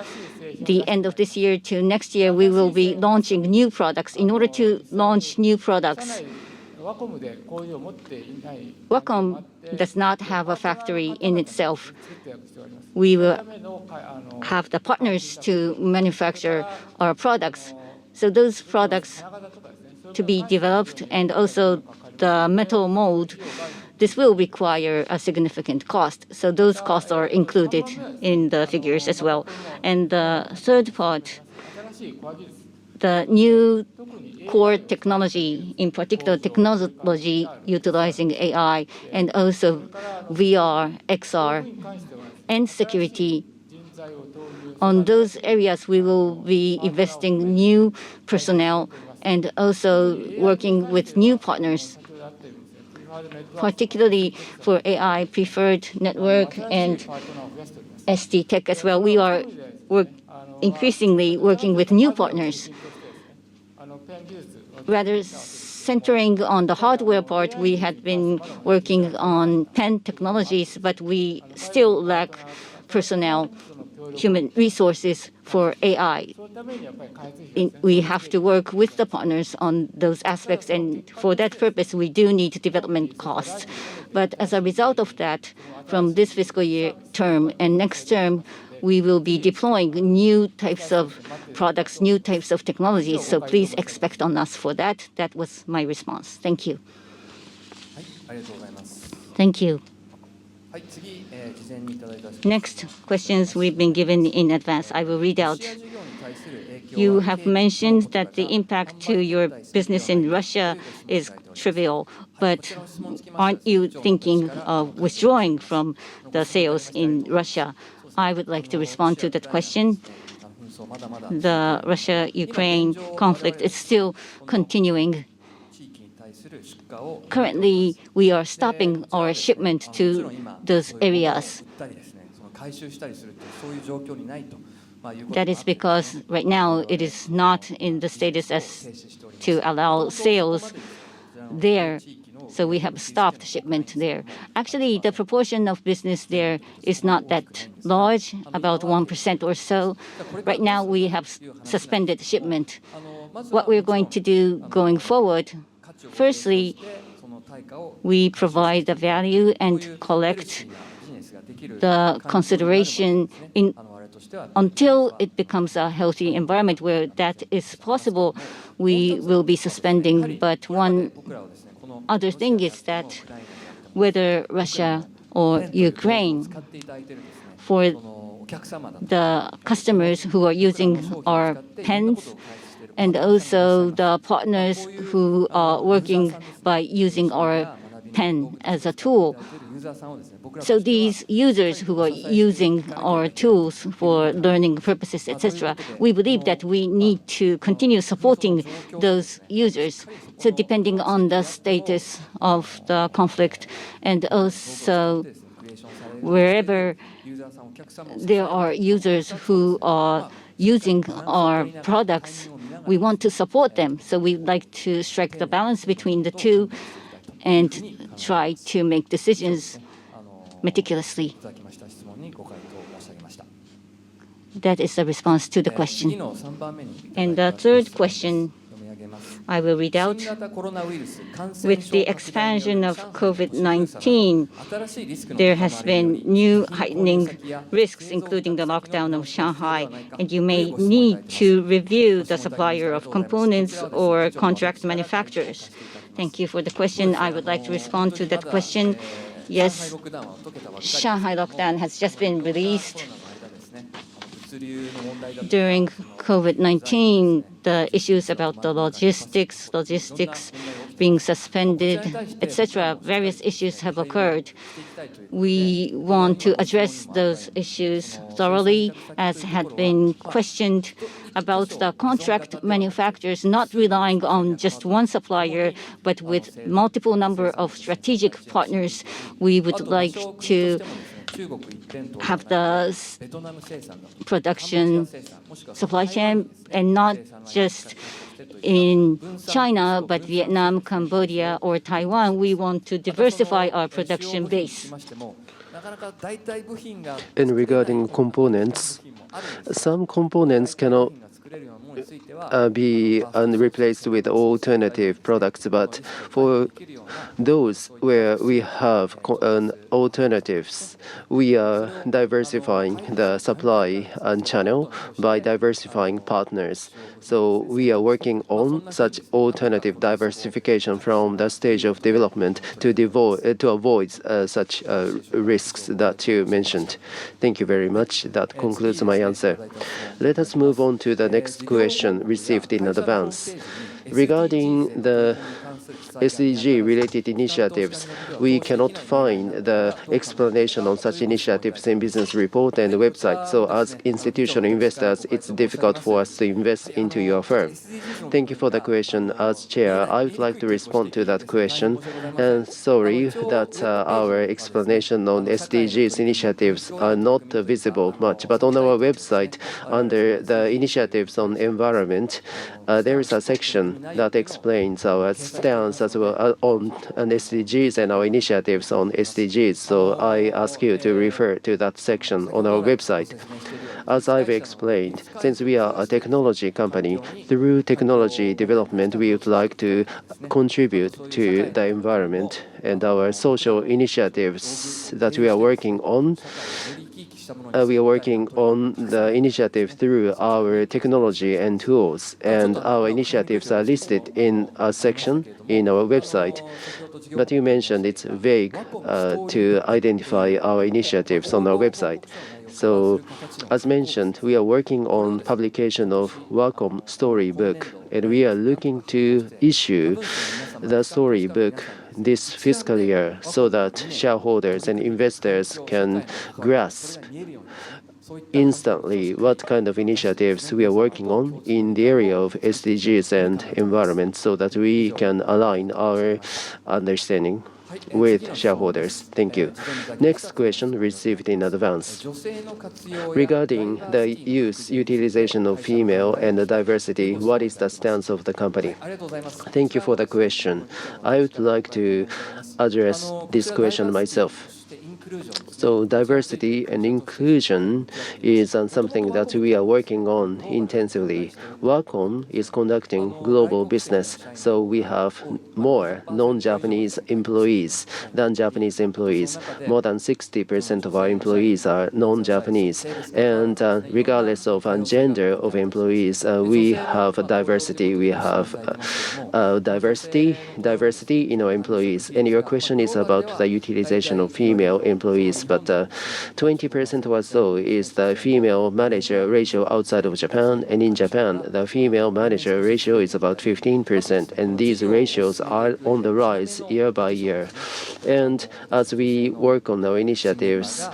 the end of this year to next year, we will be launching new products. In order to launch new products, Wacom does not have a factory in itself. We will have the partners to manufacture our products. So those products to be developed and also the metal mold, this will require a significant cost. So those costs are included in the figures as well. And the third part, the new core technology, in particular technology utilizing AI and also VR, XR, and security. On those areas, we will be investing new personnel and also working with new partners, particularly for AI preferred network and ST Tech as well. We are increasingly working with new partners. Rather centering on the hardware part, we had been working on pen technologies, but we still lack personnel, human resources for AI. We have to work with the partners on those aspects, and for that purpose, we do need development costs. But as a result of that, from this fiscal year term and next term, we will be deploying new types of products, new types of technologies. So please expect on us for that. That was my response. Thank you. Thank you. Next questions we've been given in advance. I will read out. You have mentioned that the impact to your business in Russia is trivial, but aren't you thinking of withdrawing from the sales in Russia? I would like to respond to that question. The Russia-Ukraine conflict is still continuing. Currently, we are stopping our shipment to those areas. That is because right now it is not in the status as to allow sales there. So we have stopped shipment there. Actually, the proportion of business there is not that large, about 1% or so. Right now, we have suspended shipment. What we're going to do going forward, firstly, we provide the value and collect the consideration until it becomes a healthy environment where that is possible. We will be suspending. But one other thing is that whether Russia or Ukraine, for the customers who are using our pens and also the partners who are working by using our pen as a tool. So these users who are using our tools for learning purposes, etc., we believe that we need to continue supporting those users. So depending on the status of the conflict and also wherever there are users who are using our products, we want to support them. So we'd like to strike the balance between the two and try to make decisions meticulously. That is the response to the question. And the third question I will read out. With the expansion of COVID-19, there has been new heightening risks, including the lockdown of Shanghai, and you may need to review the supplier of components or contract manufacturers. Thank you for the question. I would like to respond to that question. Yes, Shanghai lockdown has just been released. During COVID-19, the issues about the logistics being suspended, etc., various issues have occurred. We want to address those issues thoroughly, as had been questioned about the contract manufacturers not relying on just one supplier, but with multiple number of strategic partners. We would like to have the production supply chain, and not just in China, but Vietnam, Cambodia, or Taiwan. We want to diversify our production base. And regarding components, some components cannot be replaced with alternative products, but for those where we have alternatives, we are diversifying the supply and channel by diversifying partners. So we are working on such alternative diversification from the stage of development to avoid such risks that you mentioned. Thank you very much. That concludes my answer. Let us move on to the next question received in advance. Regarding the SDG-related initiatives, we cannot find the explanation on such initiatives in business report and website. So as institutional investors, it's difficult for us to invest into your firm. Thank you for the question. As chair, I would like to respond to that question. And sorry that our explanation on SDGs initiatives are not visible much. But on our website, under the initiatives on environment, there is a section that explains our stance as well on SDGs and our initiatives on SDGs. So I ask you to refer to that section on our website. As I've explained, since we are a technology company, through technology development, we would like to contribute to the environment, and our social initiatives that we are working on. We are working on the initiative through our technology and tools, and our initiatives are listed in a section in our website. But you mentioned it's vague to identify our initiatives on our website. So, as mentioned, we are working on publication of Wacom storybook, and we are looking to issue the storybook this fiscal year so that shareholders and investors can grasp instantly what kind of initiatives we are working on in the area of SDGs and environment, so that we can align our understanding with shareholders. Thank you. Next question received in advance. Regarding the utilization of female and the diversity, what is the stance of the company? Thank you for the question. I would like to address this question myself. So diversity and inclusion is something that we are working on intensively. Wacom is conducting global business, so we have more non-Japanese employees than Japanese employees. More than 60% of our employees are non-Japanese, and regardless of gender of employees, we have diversity. We have diversity in our employees. And your question is about the utilization of female employees, but 20% or so is the female manager ratio outside of Japan, and in Japan, the female manager ratio is about 15%, and these ratios are on the rise year by year. And as we work on our initiatives,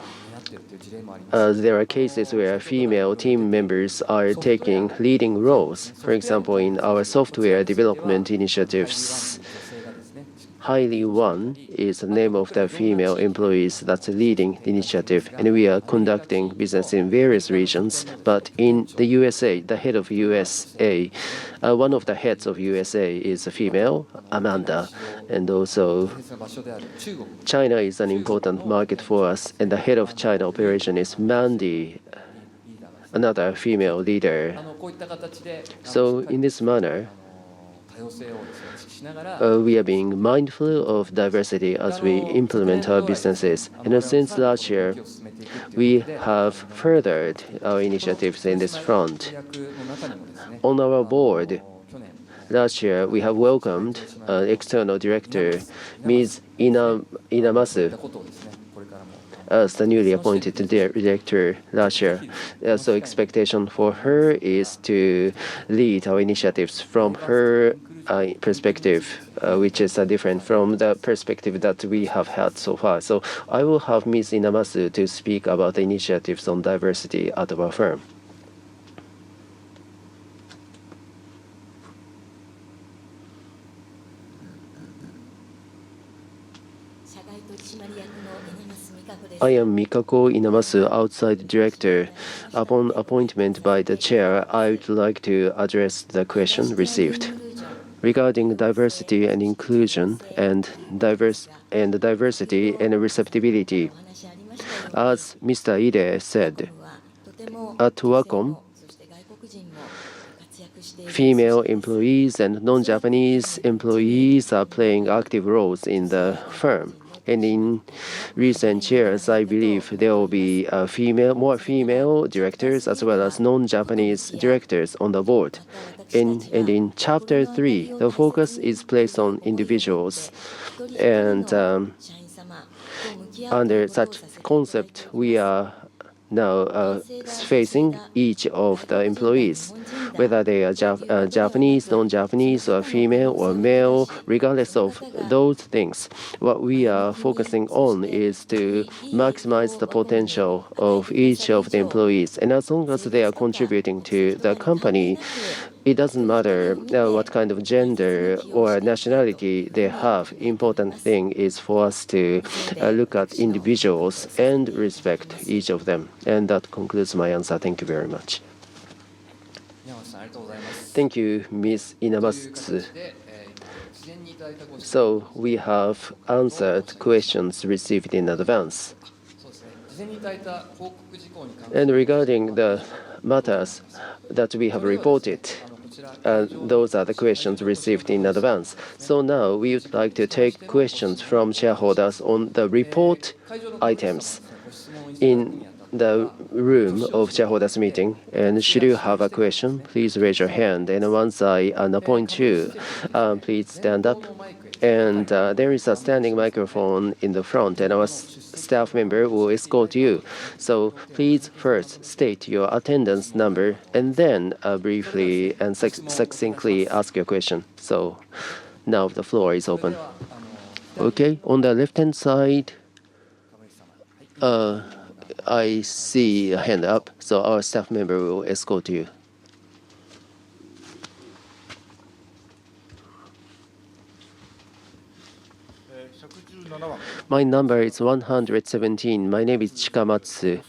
there are cases where female team members are taking leading roles. For example, in our software development initiatives, Highly One is the name of the female employees that's leading the initiative, and we are conducting business in various regions. But in the USA, the head of USA, one of the heads of USA is a female, Amanda, and also China is an important market for us, and the head of China operation is Mandy. another female leader. So in this manner, we are being mindful of diversity as we implement our businesses. And since last year, we have furthered our initiatives in this front. On our board, last year, we have welcomed external director, Ms. Inamasu, as the newly appointed director last year. So expectation for her is to lead our initiatives from her perspective, which is different from the perspective that we have had so far. So I will have Ms. Inamasu to speak about the initiatives on diversity at our firm. I am Mikako Inamasu, outside director. Upon appointment by the chair, I would like to address the question received. Regarding diversity and inclusion and diversity and receptivity, as Mr. Ide said, at Wacom, female employees and non-Japanese employees are playing active roles in the firm. And in recent years, I believe there will be more female directors as well as non-Japanese directors on the board. And in Chapter 3, the focus is placed on individuals. And under such concept, we are now facing each of the employees, whether they are Japanese, non-Japanese, or female or male, regardless of those things. What we are focusing on is to maximize the potential of each of the employees. And as long as they are contributing to the company, it doesn't matter what kind of gender or nationality they have. Important thing is for us to look at individuals and respect each of them. And that concludes my answer. Thank you very much. Thank you, Ms. Inamasu. So we have answered questions received in advance. And regarding the matters that we have reported, those are the questions received in advance. So now we would like to take questions from shareholders on the report items in the room of shareholders meeting. And should you have a question, please raise your hand. And once I appoint you, please stand up. And there is a standing microphone in the front, and our staff member will escort you. So please first state your attendance number and then briefly and succinctly ask your question. So now the floor is open. Okay, on the left-hand side, I see a hand up, so our staff member will escort you. My number is 117. My name is Chikamatsu.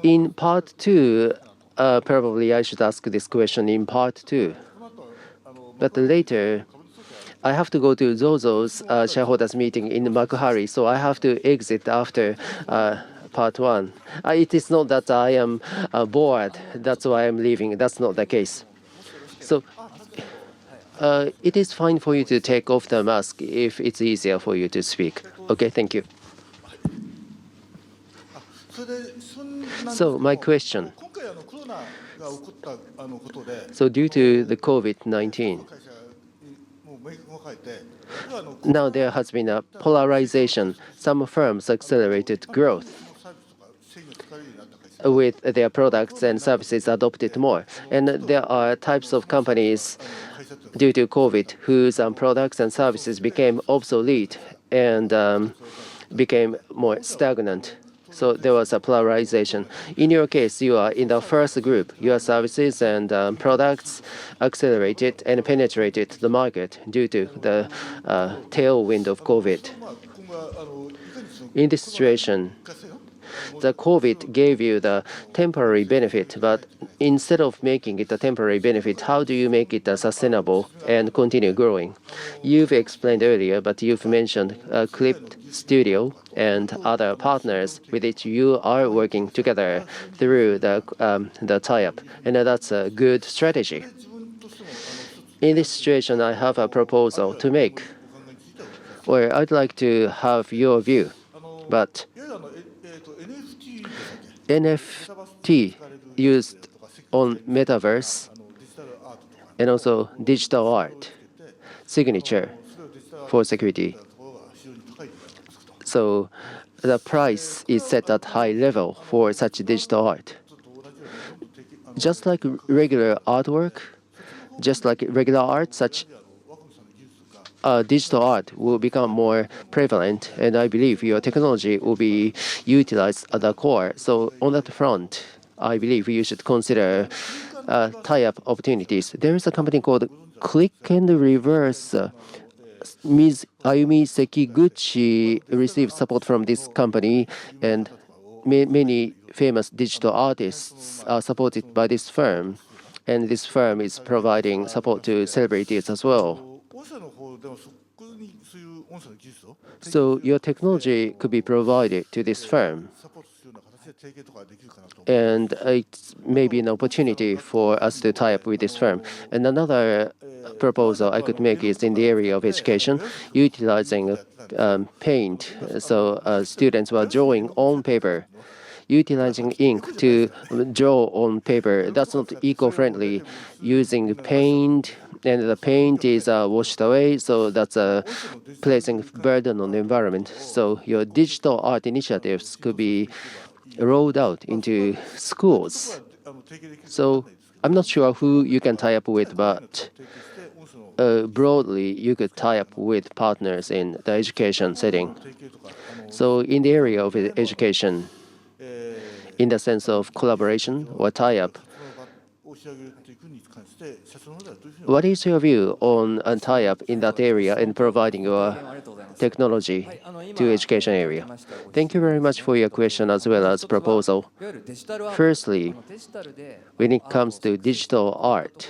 In part 2, probably I should ask this question in part 2. But later, I have to go to Zozo's shareholders meeting in Makuhari, so I have to exit after part 1. It is not that I am bored, that's why I'm leaving. That's not the case. So it is fine for you to take off the mask if it's easier for you to speak. Okay, thank you. So my question. So due to the COVID-19, now there has been a polarization. Some firms accelerated growth with their products and services adopted more. And there are types of companies due to COVID whose products and services became obsolete and became more stagnant. So there was a polarization. In your case, you are in the first group. Your services and products accelerated and penetrated the market due to the tailwind of COVID. In this situation, the COVID gave you the temporary benefit, but instead of making it a temporary benefit, how do you make it sustainable and continue growing? You've explained earlier, but you've mentioned Clipped Studio and other partners with which you are working together through the tie-up, and that's a good strategy. In this situation, I have a proposal to make, where I'd like to have your view. But NFT used on metaverse and also digital art signature for security. So the price is set at high level for such digital art. Just like regular artwork, just like regular art, such digital art will become more prevalent, and I believe your technology will be utilized at the core. So on that front, I believe you should consider tie-up opportunities. There is a company called Click and Reverse. Ms. Ayumi Sekiguchi received support from this company, and many famous digital artists are supported by this firm, and this firm is providing support to celebrities as well. So your technology could be provided to this firm, and it may be an opportunity for us to tie up with this firm. And another proposal I could make is in the area of education, utilizing paint. So students were drawing on paper, utilizing ink to draw on paper. That's not eco-friendly. Using paint, and the paint is washed away, so that's placing burden on the environment. So your digital art initiatives could be rolled out into schools. So I'm not sure who you can tie up with, but broadly you could tie up with partners in the education setting. So in the area of education, in the sense of collaboration or tie-up, what is your view on a tie-up in that area and providing your technology to education area? Thank you very much for your question as well as proposal. Firstly, when it comes to digital art,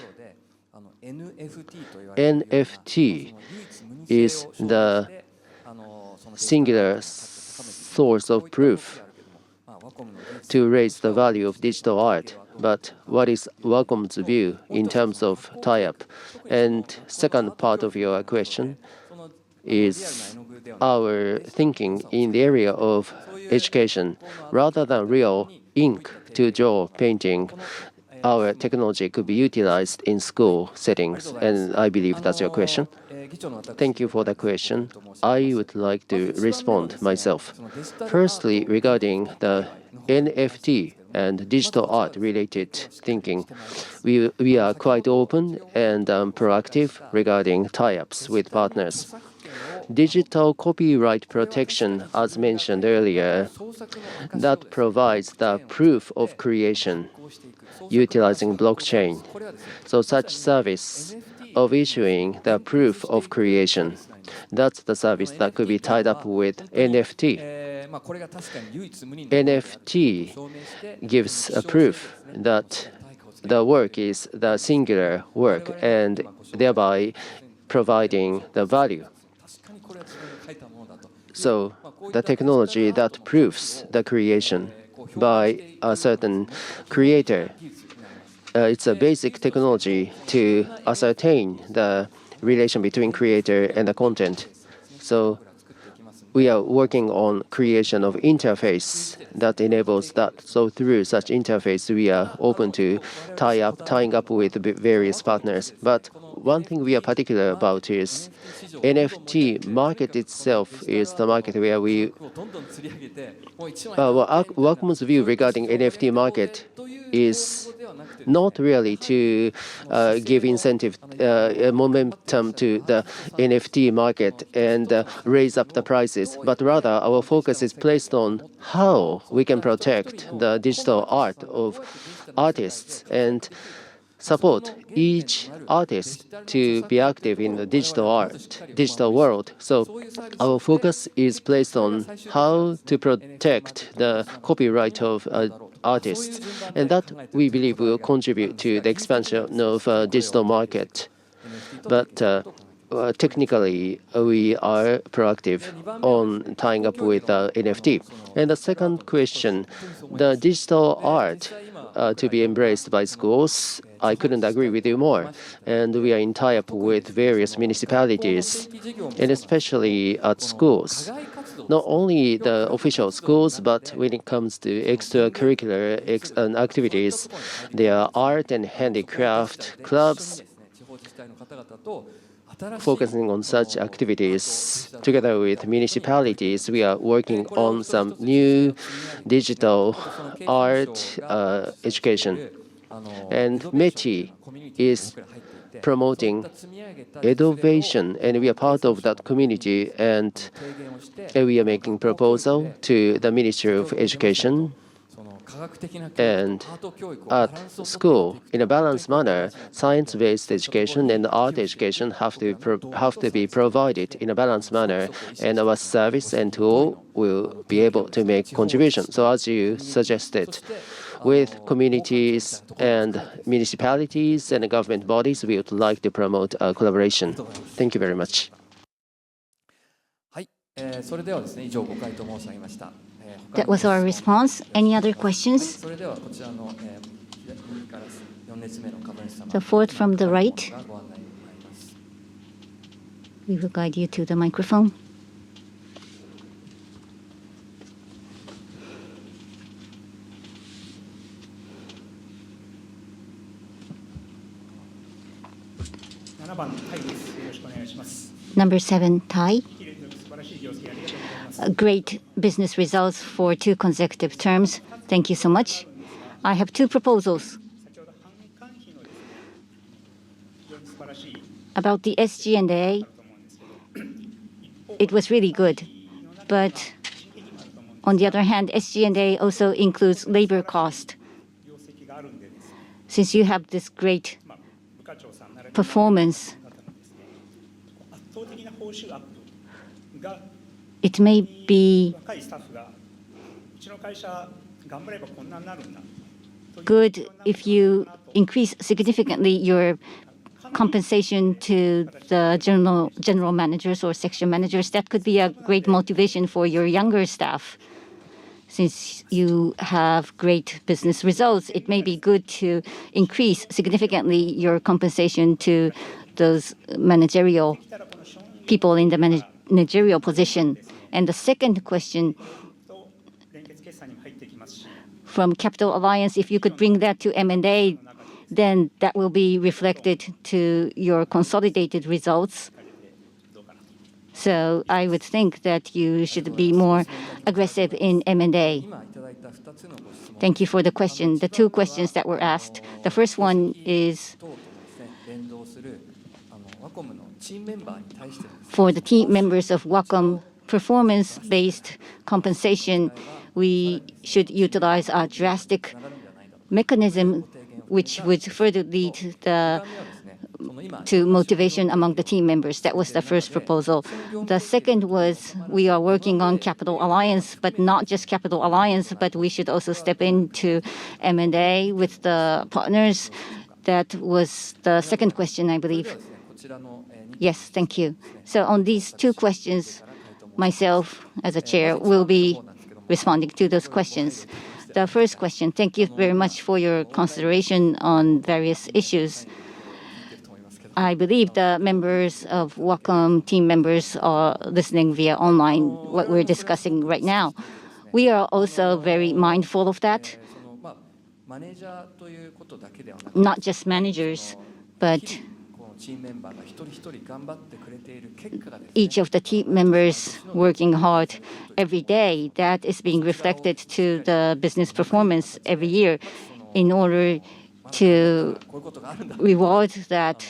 NFT is the singular source of proof to raise the value of digital art. But what is Wacom's view in terms of tie-up? And second part of your question is our thinking in the area of education. Rather than real ink to draw painting, our technology could be utilized in school settings, and I believe that's your question. Thank you for the question. I would like to respond myself. Firstly, regarding the NFT and digital art related thinking, we are quite open and proactive regarding tie-ups with partners. Digital copyright protection, as mentioned earlier, that provides the proof of creation utilizing blockchain. So such service of issuing the proof of creation, that's the service that could be tied up with NFT. NFT gives a proof that the work is the singular work and thereby providing the value. So the technology that proves the creation by a certain creator, it's a basic technology to ascertain the relation between creator and the content. So we are working on creation of interface that enables that. So through such interface, we are open to tying up with various partners. But one thing we are particular about is NFT market itself is the market where Wacom's view regarding NFT market is not really to give incentive momentum to the NFT market and raise up the prices, but rather our focus is placed on how we can protect the digital art of artists. And support each artist to be active in the digital world. So our focus is placed on how to protect the copyright of artists, and that we believe will contribute to the expansion of digital market. But technically, we are proactive on tying up with NFT. And the second question, the digital art to be embraced by schools, I couldn't agree with you more. And we are in tie-up with various municipalities, and especially at schools. Not only the official schools, but when it comes to extracurricular activities, there are art and handicraft clubs focusing on such activities. Together with municipalities, we are working on some new digital art education. And METI is promoting innovation, and we are part of that community, and we are making proposal to the Ministry of Education. And at school, in a balanced manner, science-based education and art education have to be provided in a balanced manner, and our service and tool will be able to make contribution. So as you suggested, with communities and municipalities and government bodies, we would like to promote collaboration. Thank you very much. はい、それではですね、以上5回答申し上げました。That was our response. Any other questions? それではこちらの右から4列目の株主様。 The fourth from the right. ご案内に参ります。 We will guide you to the microphone. Number 7, Thai. Great business results for 2 consecutive terms. Thank you so much. I have 2 proposals. About the SG&A, it was really good. But on the other hand, SG&A also includes labor cost. Since you have this great performance, it may be good if you increase significantly your compensation to the general managers or section managers. That could be a great motivation for your younger staff. Since you have great business results, it may be good to increase significantly your compensation to those managerial people in the managerial position. And the second question, from Capital Alliance, if you could bring that to M&A, then that will be reflected to your consolidated results. So I would think that you should be more aggressive in M&A. Thank you for the question. The 2 questions that were asked. The first one is for the team members of Wacom, performance-based compensation. We should utilize a drastic mechanism which would further lead to motivation among the team members. That was the first proposal. The second was we are working on Capital Alliance, but not just Capital Alliance, but we should also step into M&A with the partners. That was the second question, I believe. Yes, thank you. So on these 2 questions, myself as a chair will be responding to those questions. The first question, thank you very much for your consideration on various issues. I believe the members of Wacom team members are listening via online, what we're discussing right now. We are also very mindful of that. Not just managers, but each of the team members working hard every day. That is being reflected to the business performance every year. In order to reward that,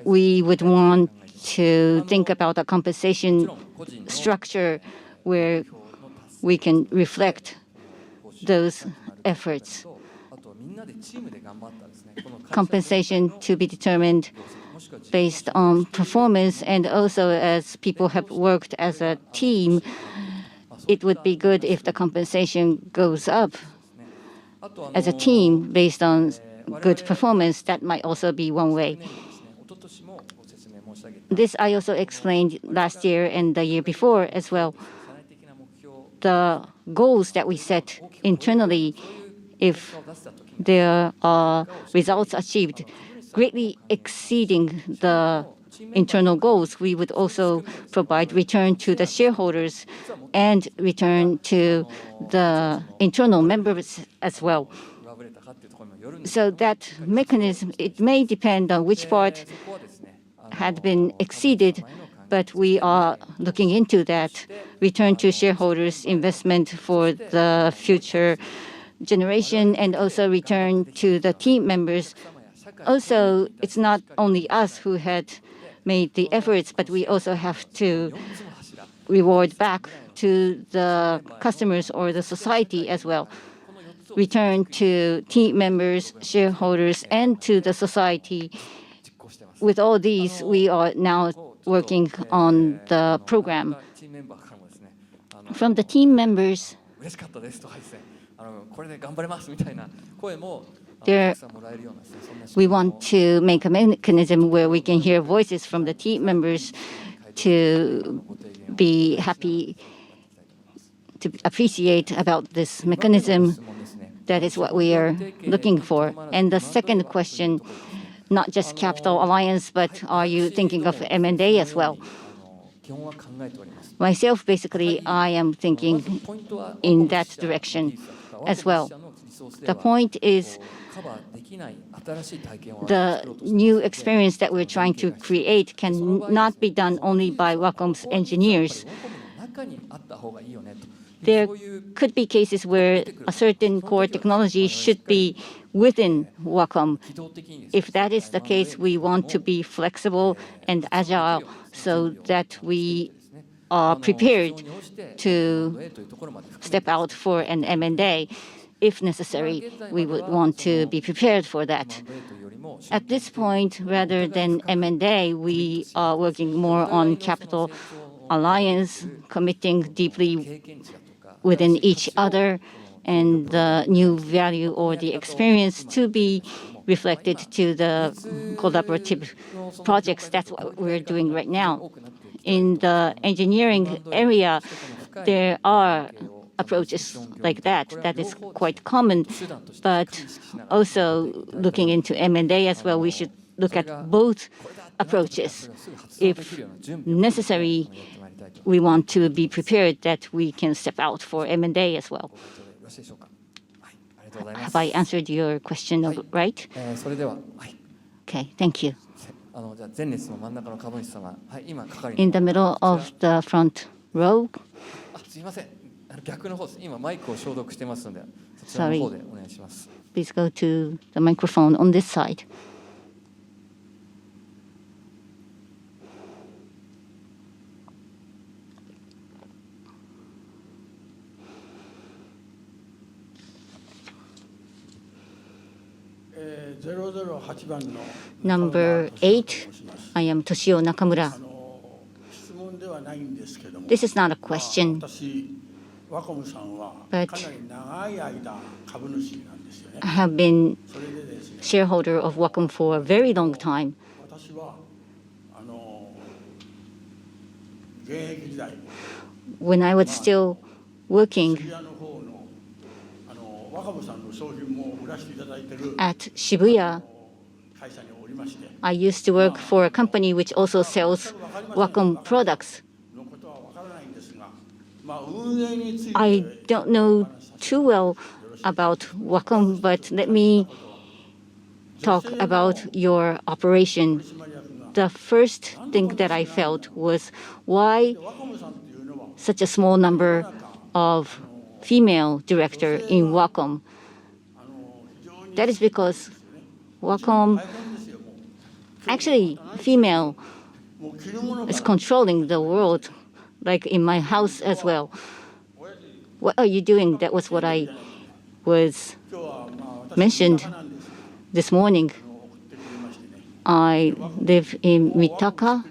we would want to think about a compensation structure where we can reflect those efforts. compensation to be determined based on performance, and also as people have worked as a team, it would be good if the compensation goes up as a team based on good performance. That might also be one way. This I also explained last year and the year before as well. The goals that we set internally, if there are results achieved greatly exceeding the internal goals, we would also provide return to the shareholders and return to the internal members as well. So that mechanism, it may depend on which part had been exceeded, but we are looking into that. Return to shareholders, investment for the future generation, and also return to the team members. Also, it's not only us who had made the efforts, but we also have to reward back to the customers or the society as well. Return to team members, shareholders, and to the society. With all these, we are now working on the program. From the team members, we want to make a mechanism where we can hear voices from the team members to be happy, to appreciate about this mechanism. That is what we are looking for. And the second question, not just capital alliance, but are you thinking of M&A as well? Myself, basically, I am thinking in that direction as well. The point is the new experience that we're trying to create cannot be done only by Wacom's engineers. There could be cases where a certain core technology should be within Wacom. If that is the case, we want to be flexible and agile so that we are prepared to step out for an M&A. If necessary, we would want to be prepared for that. At this point, rather than M&A, we are working more on capital alliance, committing deeply within each other, and the new value or the experience to be reflected to the collaborative projects. That's what we're doing right now. In the engineering area, there are approaches like that. That is quite common. But also looking into M&A as well, we should look at both approaches. If necessary, we want to be prepared that we can step out for M&A as well. Have I answered your question right? Okay, thank you. In the middle of the front row. Sorry. Please go to the microphone on this side. Number 8, I am Toshio Nakamura. This is not a question, but I have been shareholder of Wacom for a very long time. When I was still working at Shibuya, I used to work for a company which also sells Wacom products. I don't know too well about Wacom, but let me talk about your operation. The first thing that I felt was why such a small number of female director in Wacom. That is because Wacom, actually female, is controlling the world, like in my house as well. What are you doing? That was what I was mentioned this morning, I live in Mitaka.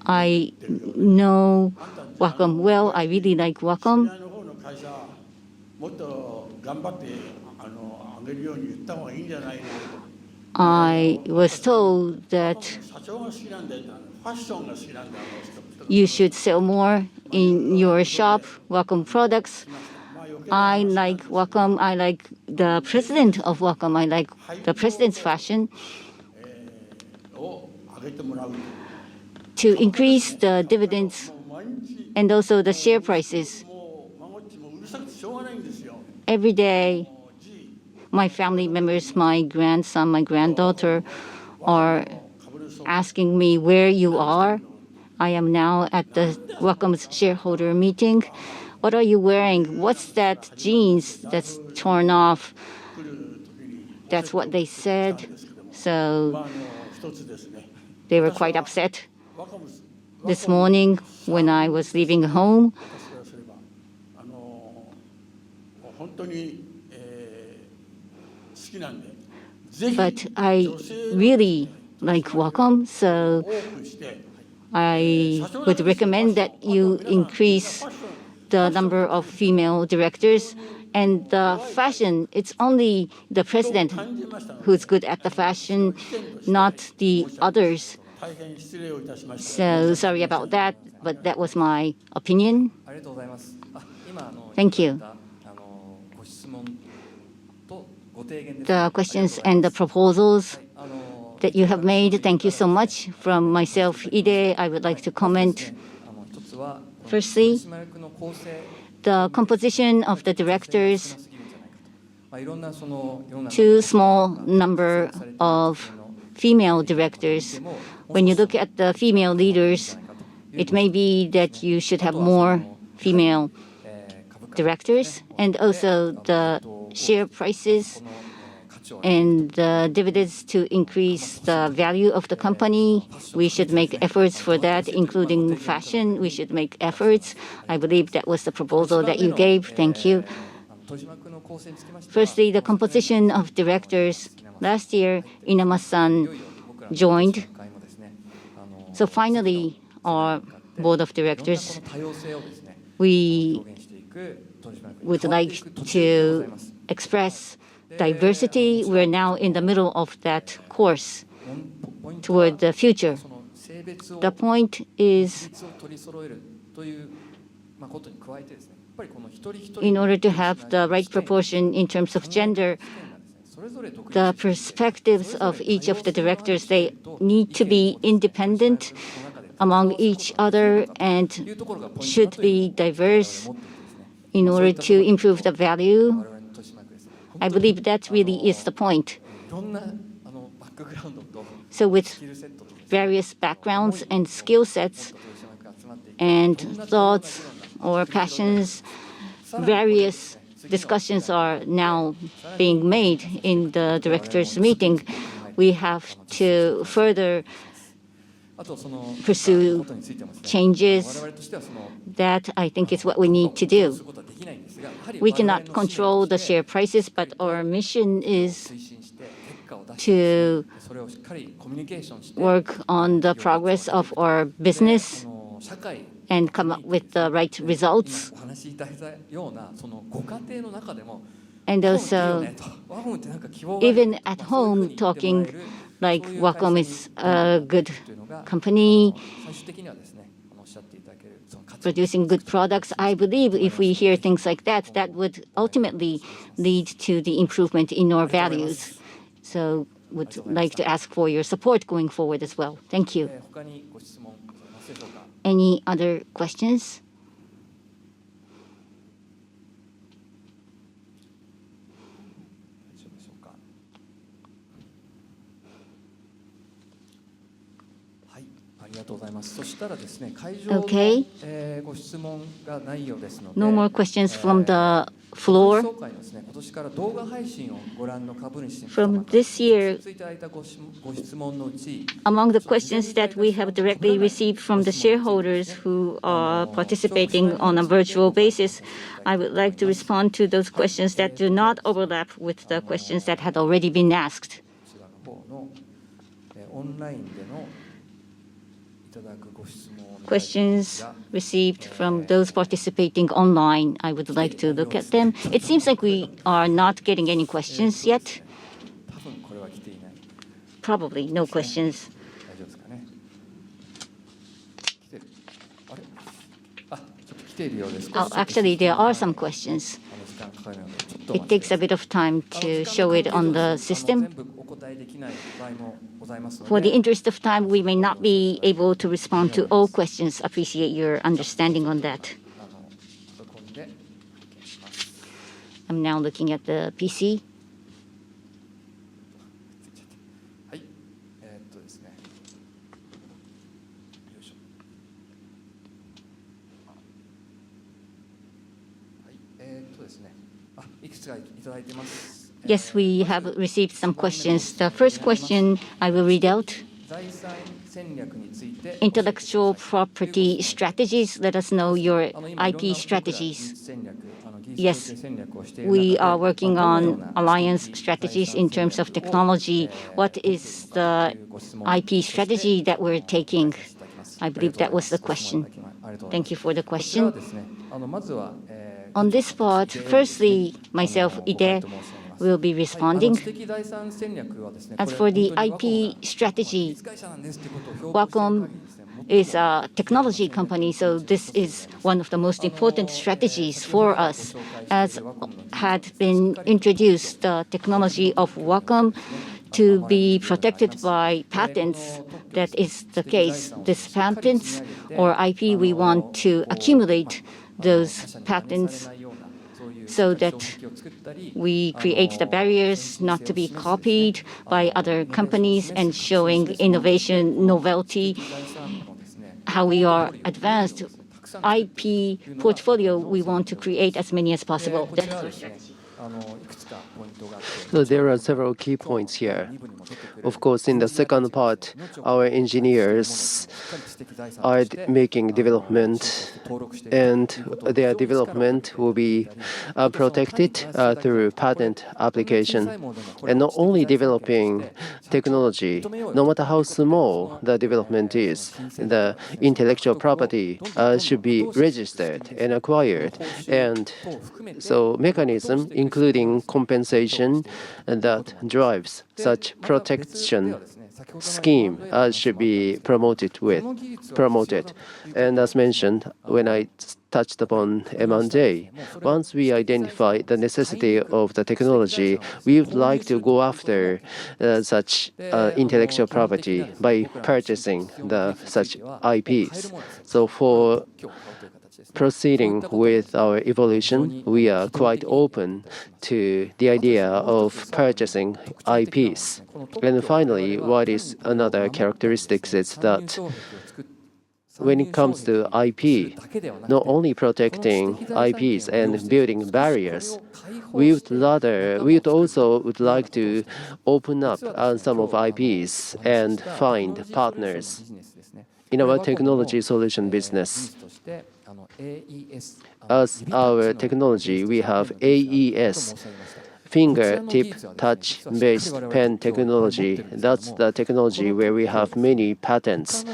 I know Wacom well. I really like Wacom. I was told that you should sell more in your shop, Wacom products. I like Wacom. I like the president of Wacom. I like the president's fashion. To increase the dividends and also the share prices. Every day, my family members, my grandson, my granddaughter are asking me where you are. I am now at the Wacom's shareholder meeting. What are you wearing? What's that jeans that's torn off? That's what they said. So they were quite upset. This morning, when I was leaving home, but I really like Wacom, so I would recommend that you increase the number of female directors. And the fashion, it's only the president who's good at the fashion, not the others. So sorry about that, but that was my opinion. Thank you. The questions and the proposals that you have made, thank you so much. From myself, Ide, I would like to comment. Firstly, the composition of the directors, too small number of female directors. When you look at the female leaders, it may be that you should have more female directors, and also the share prices and the dividends to increase the value of the company. We should make efforts for that, including fashion. We should make efforts. I believe that was the proposal that you gave. Thank you. Firstly, the composition of directors. Last year, Inama-san joined. So finally, our board of directors, we would like to express diversity. We're now in the middle of that course toward the future. The point is, in order to have the right proportion in terms of gender, the perspectives of each of the directors, they need to be independent among each other and should be diverse in order to improve the value. I believe that really is the point. So with various backgrounds and skill sets and thoughts or passions, various discussions are now being made in the directors' meeting. We have to further pursue changes. That, I think, is what we need to do. We cannot control the share prices, but our mission is to work on the progress of our business and come up with the right results. And also, even at home, talking like Wacom is a good company, producing good products. I believe if we hear things like that, that would ultimately lead to the improvement in our values. So would like to ask for your support going forward as well. Thank you. Any other questions? Okay. No more questions from the floor. From this year, among the questions that we have directly received from the shareholders who are participating on a virtual basis, I would like to respond to those questions that do not overlap with the questions that had already been asked. Questions received from those participating online, I would like to look at them. It seems like we are not getting any questions yet. Probably no questions. Oh, actually, there are some questions. It takes a bit of time to show it on the system. For the interest of time, we may not be able to respond to all questions. Appreciate your understanding on that. I'm now looking at the PC. Yes, we have received some questions. The first question I will read out. Intellectual property strategies. Let us know your IP strategies. Yes, we are working on alliance strategies in terms of technology. What is the IP strategy that we're taking? I believe that was the question. Thank you for the question. On this part, firstly, myself, Ide, will be responding. As for the IP strategy, Wacom is a technology company, so this is one of the most important strategies for us. As had been introduced, the technology of Wacom to be protected by patents. That is the case. These patents or IP, we want to accumulate those patents so that we create the barriers not to be copied by other companies and showing innovation, novelty, how we are advanced. IP portfolio, we want to create as many as possible. That's our strategy. So there are several key points here. Of course, in the second part, our engineers are making development, and their development will be protected through patent application. And not only developing technology, no matter how small the development is, the intellectual property should be registered and acquired. And so mechanism, including compensation, that drives such protection scheme should be promoted. And as mentioned, when I touched upon M&A, once we identify the necessity of the technology, we would like to go after such intellectual property by purchasing such IPs. So for proceeding with our evolution, we are quite open to the idea of purchasing IPs. And finally, what is another characteristic is that when it comes to IP, not only protecting IPs and building barriers, we would also like to open up some of IPs and find partners in our technology solution business. As our technology, we have AES, fingertip touch-based pen technology. That's the technology where we have many patents.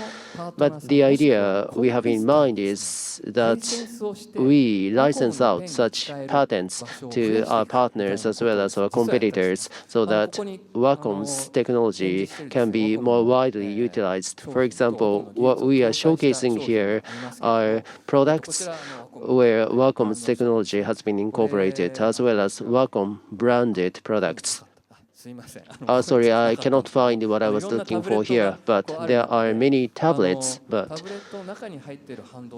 But the idea we have in mind is that we license out such patents to our partners as well as our competitors so that Wacom's technology can be more widely utilized. For example, what we are showcasing here are products where Wacom's technology has been incorporated, as well as Wacom branded products. Sorry, I cannot find what I was looking for here, but there are many tablets, but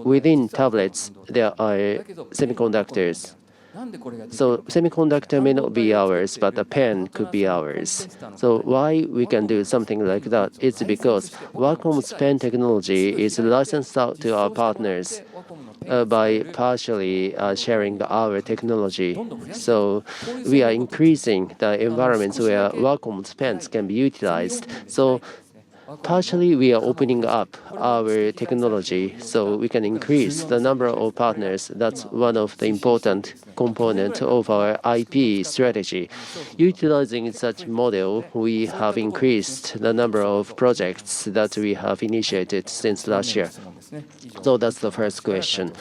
within tablets, there are semiconductors. So semiconductor may not be ours, but a pen could be ours. So why we can do something like that? It's because Wacom's pen technology is licensed out to our partners by partially sharing our technology. So we are increasing the environments where Wacom's pens can be utilized. So partially, we are opening up our technology so we can increase the number of partners. That's one of the important components of our IP strategy. Utilizing such model, we have increased the number of projects that we have initiated since last year. So that's the first question.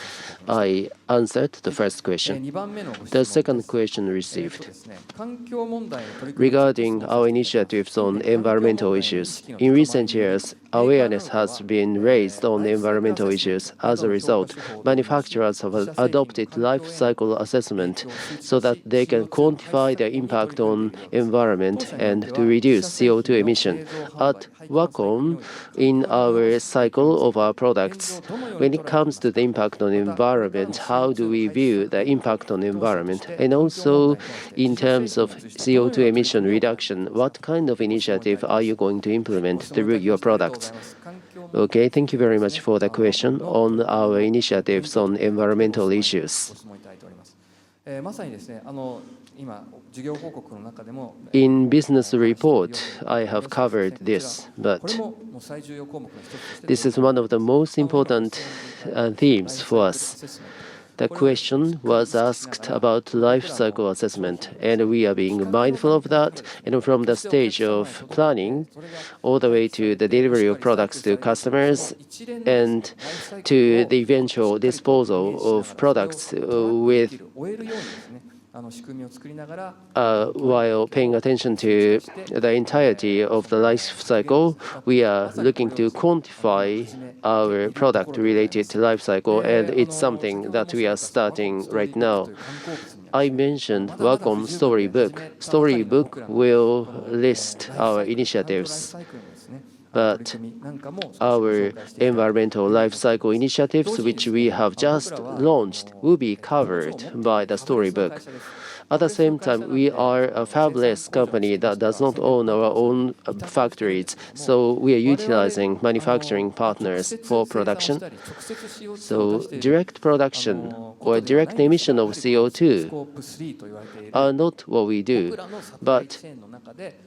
I answered the first question. The second question received regarding our initiatives on environmental issues. In recent years, awareness has been raised on environmental issues. As a result, manufacturers have adopted life cycle assessment so that they can quantify their impact on environment and to reduce CO2 emission. At Wacom, in our cycle of our products, when it comes to the impact on environment, how do we view the impact on environment? And also, in terms of CO2 emission reduction, what kind of initiative are you going to implement through your products? Okay, thank you very much for the question on our initiatives on environmental issues. In business report, I have covered this, but this is one of the most important themes for us. The question was asked about life cycle assessment, and we are being mindful of that. And from the stage of planning all the way to the delivery of products to customers and to the eventual disposal of products with while paying attention to the entirety of the life cycle, we are looking to quantify our product-related life cycle, and it's something that we are starting right now. I mentioned Wacom Storybook. Storybook will list our initiatives, but our environmental life cycle initiatives, which we have just launched, will be covered by the Storybook. At the same time, we are a fabless company that does not own our own factories, so we are utilizing manufacturing partners for production. So direct production or direct emission of CO2 are not what we do, but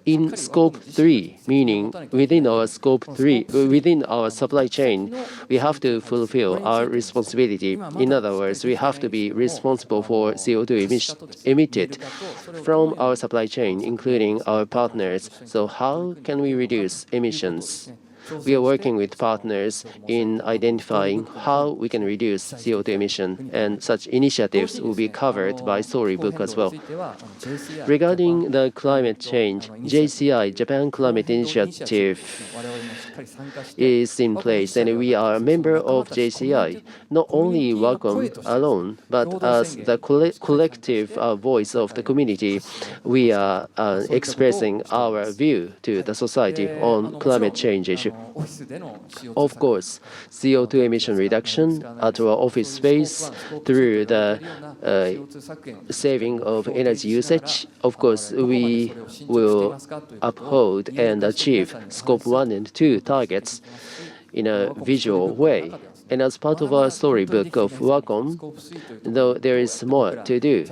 in scope 3, meaning within our scope 3, within our supply chain, we have to fulfill our responsibility. In other words, we have to be responsible for CO2 emitted from our supply chain, including our partners. So how can we reduce emissions? We are working with partners in identifying how we can reduce CO2 emission, and such initiatives will be covered by Storybook as well. Regarding the climate change, JCI, Japan Climate Initiative, is in place, and we are a member of JCI. Not only Wacom alone, but as the collective voice of the community, we are expressing our view to the society on climate change issue. Of course, CO2 emission reduction at our office space through the saving of energy usage. Of course, we will uphold and achieve Scope 1 and 2 targets in a visual way. And as part of our storybook of Wacom, though there is more to do,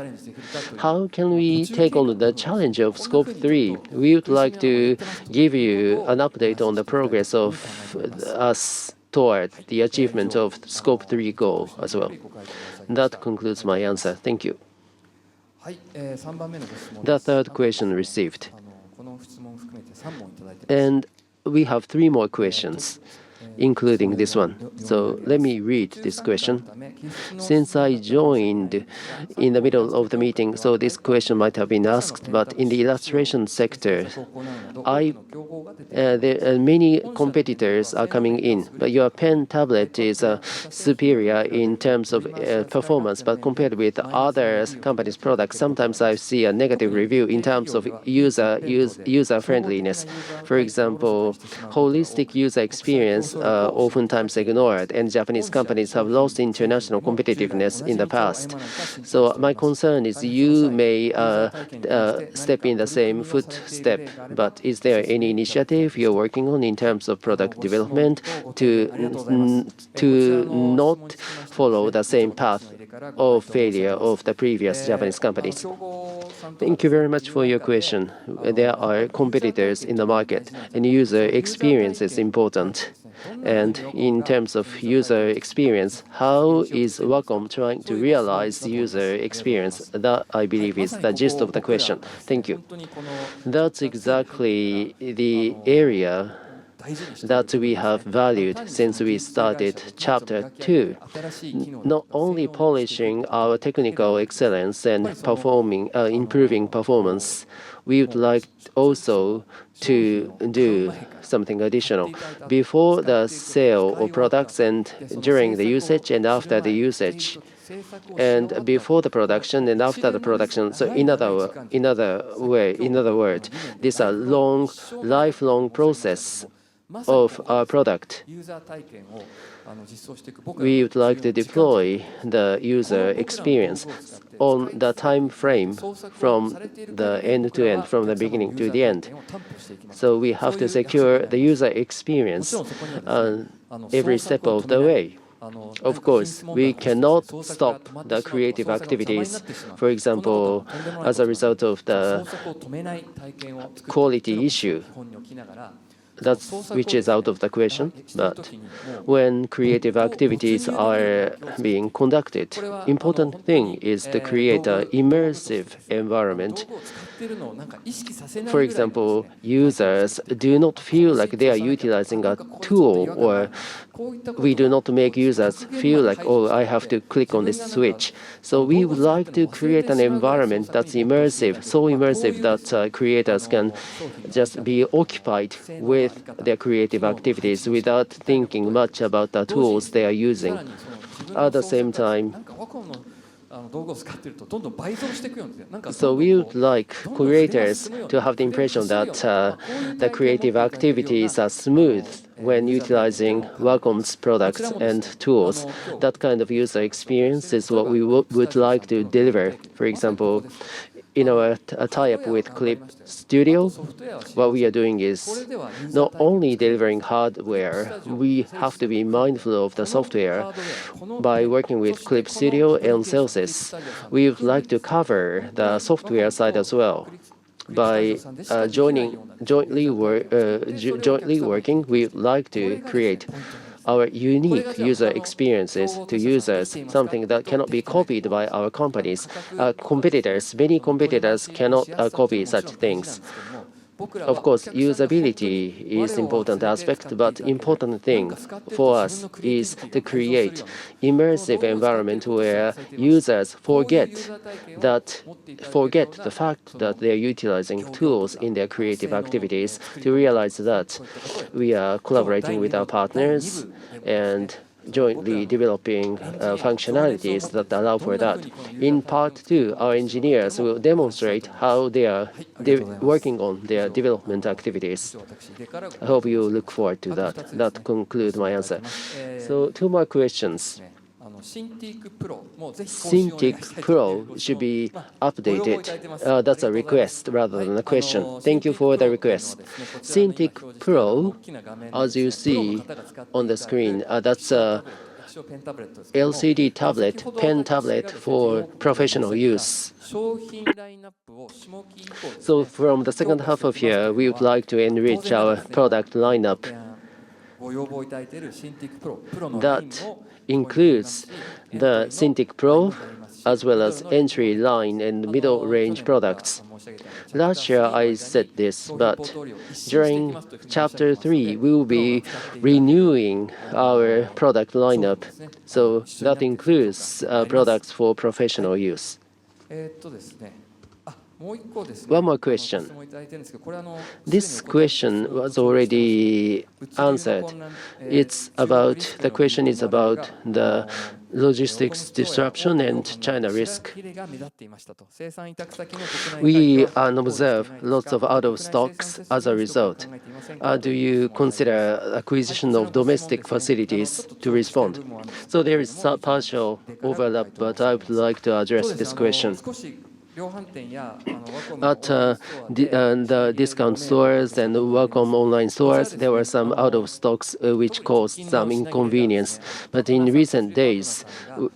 how can we take on the challenge of Scope 3? We would like to give you an update on the progress of us toward the achievement of Scope 3 goal as well. That concludes my answer. Thank you. The third question received. And we have 3 more questions, including this one. So let me read this question. Since I joined in the middle of the meeting, so this question might have been asked, but in the illustration sector, I many competitors are coming in, but your pen tablet is superior in terms of performance. But compared with other companies' products, sometimes I see a negative review in terms of user friendliness. For example, holistic user experience oftentimes ignored, and Japanese companies have lost international competitiveness in the past. So my concern is you may step in the same footstep, but is there any initiative you're working on in terms of product development to not follow the same path of failure of the previous Japanese companies? Thank you very much for your question. There are competitors in the market, and user experience is important. And in terms of user experience, how is Wacom trying to realize user experience? That, I believe, is the gist of the question. Thank you. That's exactly the area that we have valued since we started Chapter 2. Not only polishing our technical excellence and improving performance, we would like also to do something additional. Before the sale of products and during the usage and after the usage, and before the production and after the production. So in other words, this is a lifelong process of our product. We would like to deploy the user experience on the time frame from the end to end, from the beginning to the end. So we have to secure the user experience every step of the way. Of course, we cannot stop the creative activities, for example, as a result of the quality issue. Which is out of the question. But when creative activities are being conducted, important thing is to create an immersive environment. For example, users do not feel like they are utilizing a tool, or we do not make users feel like, oh, I have to click on this switch. So we would like to create an environment that's immersive, so immersive that creators can just be occupied with their creative activities without thinking much about the tools they are using. At the same time, so we would like creators to have the impression that the creative activities are smooth when utilizing Wacom's products and tools. That kind of user experience is what we would like to deliver. For example, in our tie-up with Clip Studio, what we are doing is not only delivering hardware, we have to be mindful of the software. By working with Clip Studio and Celsius, we would like to cover the software side as well. By jointly working, we would like to create our unique user experiences to users, something that cannot be copied by our companies. Competitors, many competitors cannot copy such things. Of course, usability is important aspect, but important thing for us is to create immersive environment where users forget the fact that they are utilizing tools in their creative activities, to realize that we are collaborating with our partners and jointly developing functionalities that allow for that. In part 2, our engineers will demonstrate how they are working on their development activities. I hope you look forward to that. That concludes my answer. So 2 more questions. Cintiq Pro should be updated. That's a request rather than a question. Thank you for the request. Cintiq Pro, as you see on the screen, that's a LCD tablet, pen tablet for professional use. So from the second half of year, we would like to enrich our product lineup. That includes the Cintiq Pro as well as entry line and middle range products. Last year I said this, but during Chapter 3 we will be renewing our product lineup. So that includes products for professional use. One more question. This question was already answered. The question is about the logistics disruption and China risk. We observe lots of out of stocks as a result. Do you consider acquisition of domestic facilities to respond? So there is some partial overlap, but I would like to address this question. At the discount stores and Wacom online stores, there were some out of stocks which caused some inconvenience. But in recent days,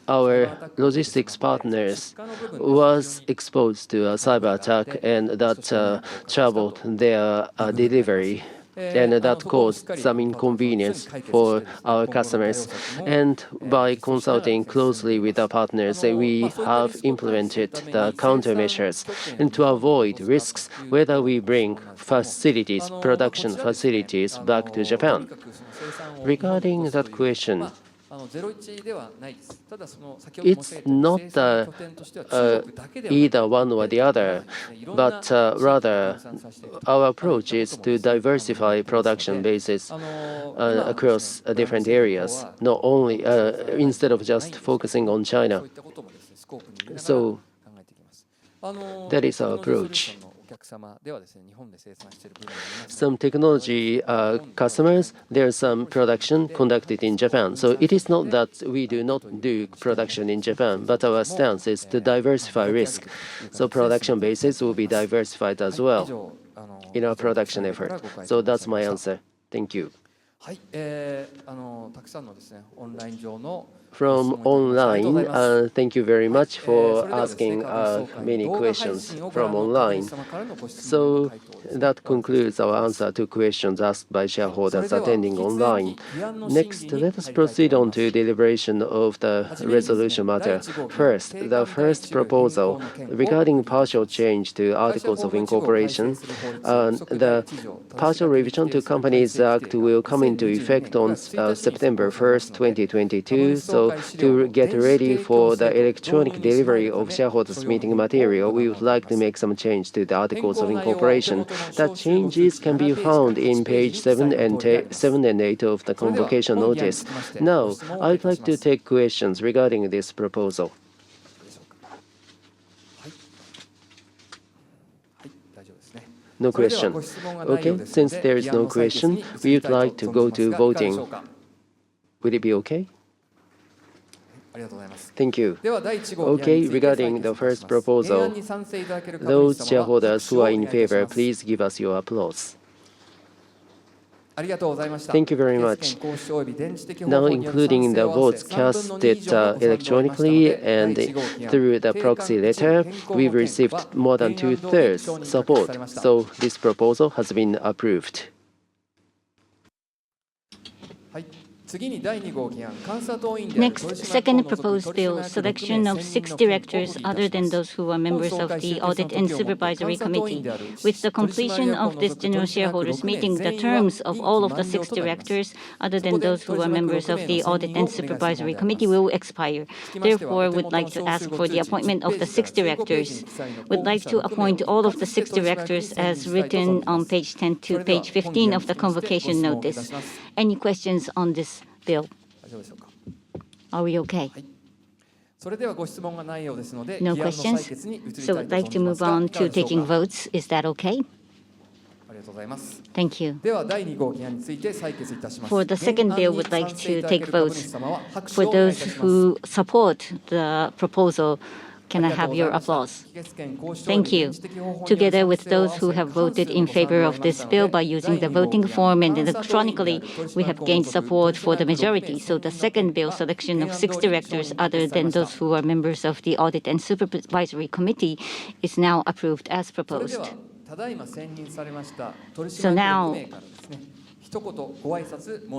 our logistics partners was exposed to a cyber attack, and that troubled their delivery. And that caused some inconvenience for our customers. And by consulting closely with our partners, we have implemented the countermeasures. And to avoid risks, whether we bring production facilities back to Japan. Regarding that question, it's not either one or the other, but rather our approach is to diversify production bases across different areas, not only instead of just focusing on China. So that is our approach. Some technology customers, there's some production conducted in Japan. So it is not that we do not do production in Japan, but our stance is to diversify risk. So production bases will be diversified as well in our production effort. So that's my answer. Thank you. From online, thank you very much for asking many questions from online. So that concludes our answer to questions asked by shareholders attending online. Next, let us proceed on to deliberation of the resolution matter. First, the first proposal regarding partial change to Articles of Incorporation. The partial revision to Companies Act will come into effect on September 1st, 2022. So to get ready for the electronic delivery of shareholders meeting material, we would like to make some change to the Articles of Incorporation. The changes can be found in page 7 and 8 of the convocation notice. Now, I'd like to take questions regarding this proposal. No question. Okay, since there is no question, we would like to go to voting. Would it be okay? Thank you. Okay, regarding the first proposal, those shareholders who are in favor, please give us your applause. Thank you very much. Now, including the votes casted electronically and through the proxy letter, we've received more than 2/3 support. So this proposal has been approved. Next, second proposed bill, selection of 6 directors other than those who are members of the Audit and Supervisory Committee. With the completion of this general shareholders meeting, the terms of all of the 6 directors other than those who are members of the Audit and Supervisory Committee will expire. Therefore, we'd like to ask for the appointment of the 6 directors. We'd like to appoint all of the 6 directors as written on page 10 to page 15 of the convocation notice. Any questions on this bill? Are we okay? No questions? So I'd like to move on to taking votes. Is that okay? Thank you. For the second bill, we'd like to take votes. For those who support the proposal, can I have your applause? Thank you. Together with those who have voted in favor of this bill by using the voting form and electronically, we have gained support for the majority. So the second bill, selection of 6 directors other than those who are members of the Audit and Supervisory Committee, is now approved as proposed. So now,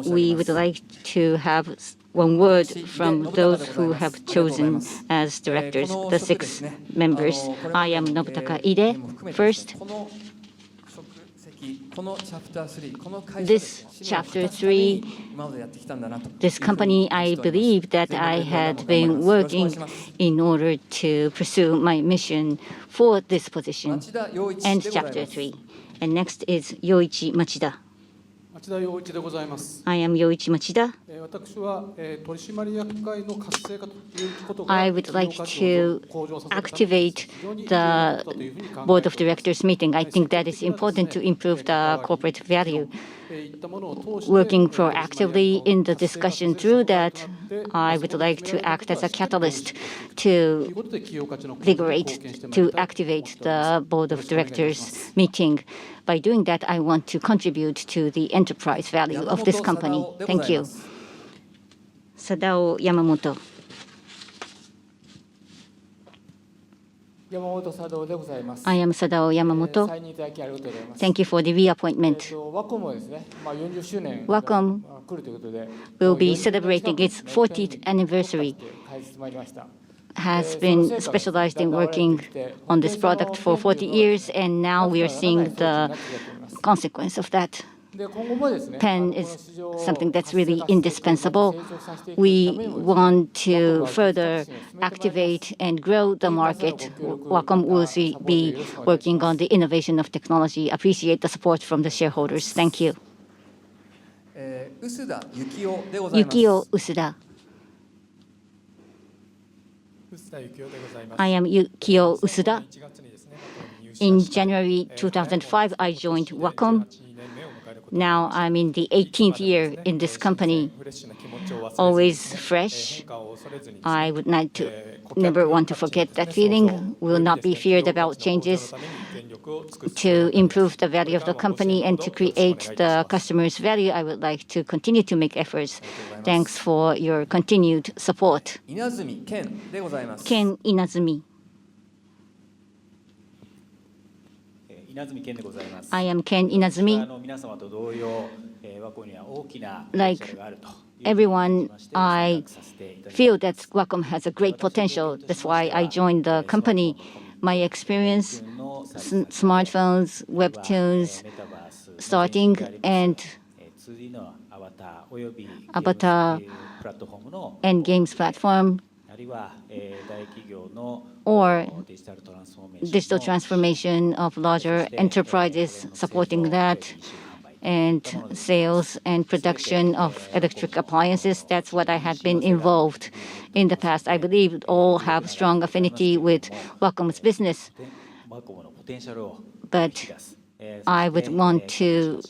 we would like to have one word from those who have chosen as directors, the 6 members. I am Nobutaka Ide. First, This Chapter 3, this company, I believe that I had been working in order to pursue my mission for this position. And Chapter 3. And next is Yoichi Machida. I am Yoichi Machida. I would like to activate the Board of Directors meeting. I think that is important to improve the corporate value. Working proactively in the discussion through that, I would like to act as a catalyst to activate the Board of Directors meeting. By doing that, I want to contribute to the enterprise value of this company. Thank you. Sadao Yamamoto. I am Sadao Yamamoto. Thank you for the reappointment. Wacom will be celebrating its 40th anniversary. Has been specialized in working on this product for 40 years, and now we are seeing the consequence of that. Pen is something that's really indispensable. We want to further activate and grow the market. Wacom will be working on the innovation of technology. Appreciate the support from the shareholders. Thank you. Yukio Usuda. I am Yukio Usuda. In January 2005, I joined Wacom. Now I'm in the 18th year in this company. Always fresh. I would never want to forget that feeling. Will not be feared about changes. To improve the value of the company and to create the customer's value, I would like to continue to make efforts. Thanks for your continued support. Ken Inazumi. I am Ken Inazumi. Like everyone, I feel that Wacom has a great potential. That's why I joined the company. My experience, smartphones, webtoons, starting, and avatar and games platform, or digital transformation of larger enterprises, supporting that, and sales and production of electric appliances. That's what I had been involved in the past. I believe all have strong affinity with Wacom's business. But I would want to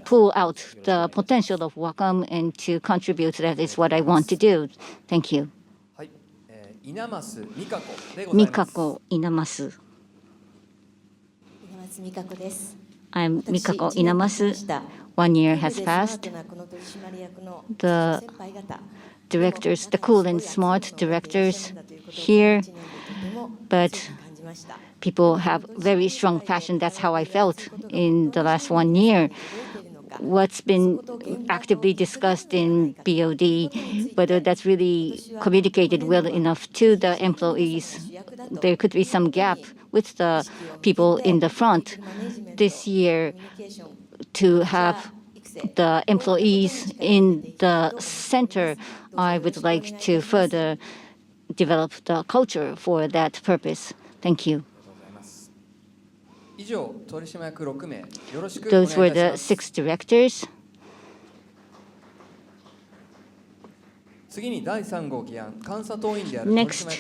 pull out the potential of Wacom and to contribute. That is what I want to do. Thank you. Mikako Inamasu. I'm Mikako Inamasu. 1 year has passed. The directors, the cool and smart directors here, but people have very strong passion. That's how I felt in the last 1 year. What's been actively discussed in BOD, whether that's really communicated well enough to the employees. There could be some gap with the people in the front. This year, to have the employees in the center, I would like to further develop the culture for that purpose. Thank you. Those were the 6 directors. Next,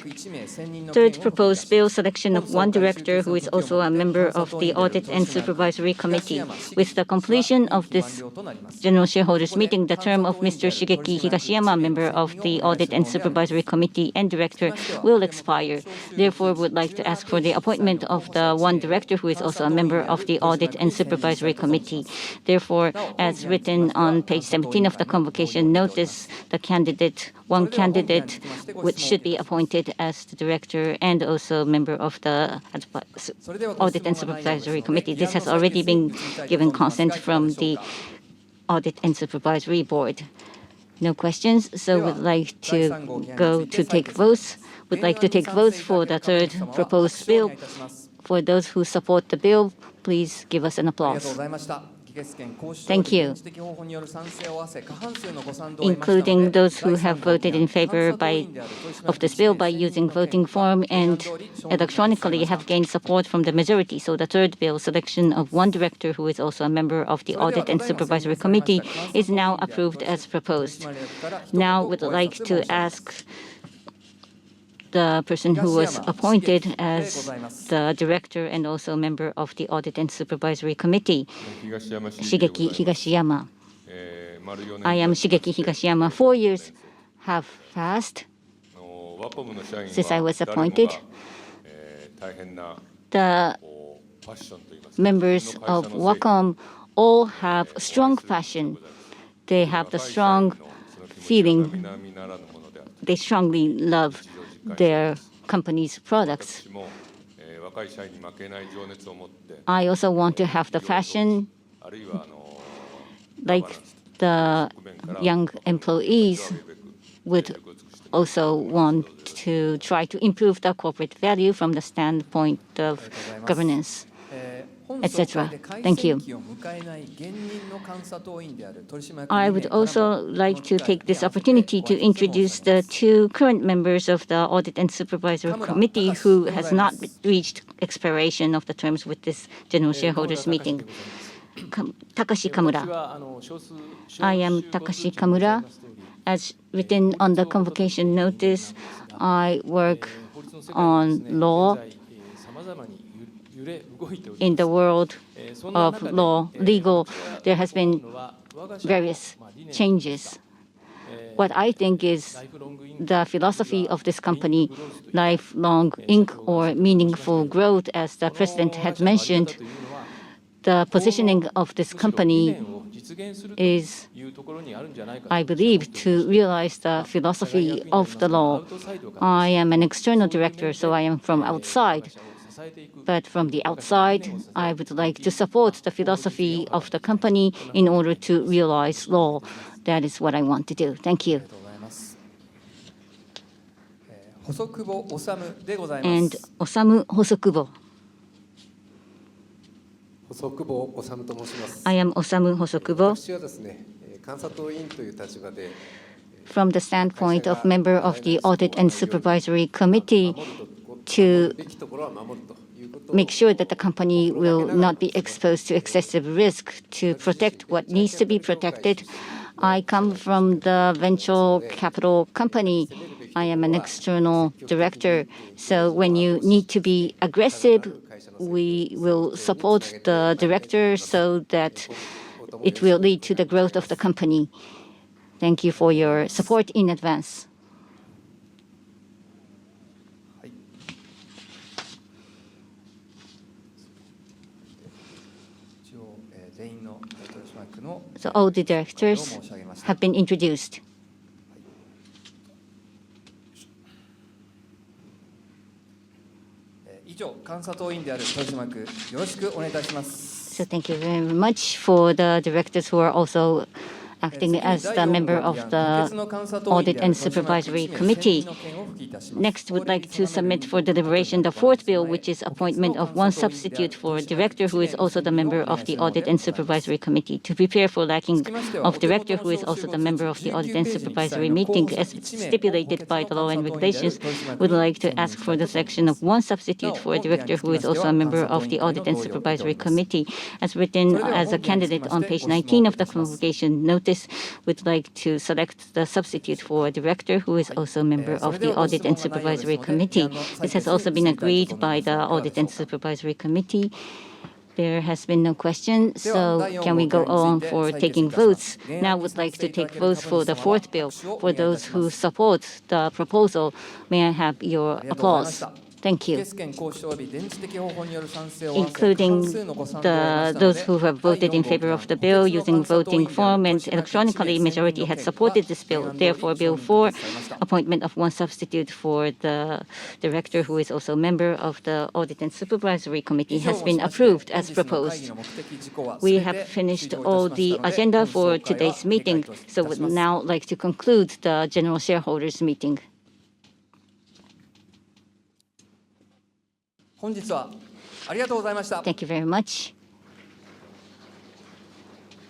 third proposed bill, selection of 1 director who is also a member of the Audit and Supervisory Committee. With the completion of this General Shareholders Meeting, the term of Mr. Shigeki Higashiyama, member of the Audit and Supervisory Committee and director, will expire. Therefore, we would like to ask for the appointment of the 1 director who is also a member of the Audit and Supervisory Committee. Therefore, as written on page 17 of the convocation notice, one candidate which should be appointed as the director and also member of the Audit and Supervisory Committee. This has already been given consent from the Audit and Supervisory Board. No questions, so we'd like to go to take votes. We'd like to take votes for the third proposed bill. For those who support the bill, please give us an ありがとう applause. ございました。議決権行使 Thank 及び you. 電磁的方法による賛成を合わせ過半数のご賛同を得ましたので Including those who 第 have 三号議 voted 案 in favor 監査党員である取締役 of this bill by 一名 using 選任の件 voting form は提案 and 通り承認が electronically されました have gained support from the majority. So the third bill, selection of one director who is also a member of the Audit and Supervisory Committee, is now approved as proposed. Now would like to ask the person who was appointed as the director and also member of the Audit and Supervisory Committee, Shigeki Higashiyama. I am Shigeki Higashiyama. 4 years have passed since I was appointed. The members of Wacom all have strong passion. They have the strong feeling. They strongly love their company's products. I also want to have the passion like the young employees would also want to try to improve the corporate value from the standpoint of governance, etc. Thank you. I would also like to take this opportunity to introduce the 2 current members of the Audit and Supervisory Committee who has not reached expiration of the terms with this General Shareholders Meeting. Takashi Kamura. I am Takashi Kamura. As written on the convocation notice, I work on law in the world of law, legal. There has been various changes. What I think is the philosophy of this company, lifelong ink or meaningful growth, as the president had mentioned, the positioning of this company is, I believe, to realize the philosophy of the law. I am an external director, so I am from outside. But from the outside, I would like to support the philosophy of the company in order to realize law. That is what I want to do. Thank you. And Osamu Hosokubo. I am Osamu Hosokubo. From the standpoint of member of the Audit and Supervisory Committee, to make sure that the company will not be exposed to excessive risk, to protect what needs to be protected. I come from the venture capital company. I am an external director. So when you need to be aggressive, we will support the director so that it will lead to the growth of the company. Thank you for your support in advance. So all the directors have been introduced. So thank you very much for the directors who are also acting as the member of the Audit and Supervisory Committee. Next, would like to submit for deliberation the 4th bill, which is appointment of one substitute for director who is also the member of the Audit and Supervisory Committee. To prepare for lacking of director who is also the member of the Audit and Supervisory Meeting, as stipulated by the law and regulations, would like to ask for the selection of one substitute for a director who is also a member of the Audit and Supervisory Committee. As written as a candidate on page 19 of the convocation notice, would like to select the substitute for a director who is also a member of the Audit and Supervisory Committee. This has also been agreed by the Audit and Supervisory Committee. There has been no question, so can we go on for taking votes? Now would like to take votes for the 4th bill. For those who support the proposal, may I have your applause? Thank you. Including those who have voted in favor of the bill using voting form and electronically, majority had supported this bill. Therefore, Bill 4, appointment of one substitute for the director who is also a member of the Audit and Supervisory Committee has been approved as proposed. We have finished all the agenda for today's meeting, so would now like to conclude the General Shareholders Meeting. 本日はありがとうございました。 Thank you very much.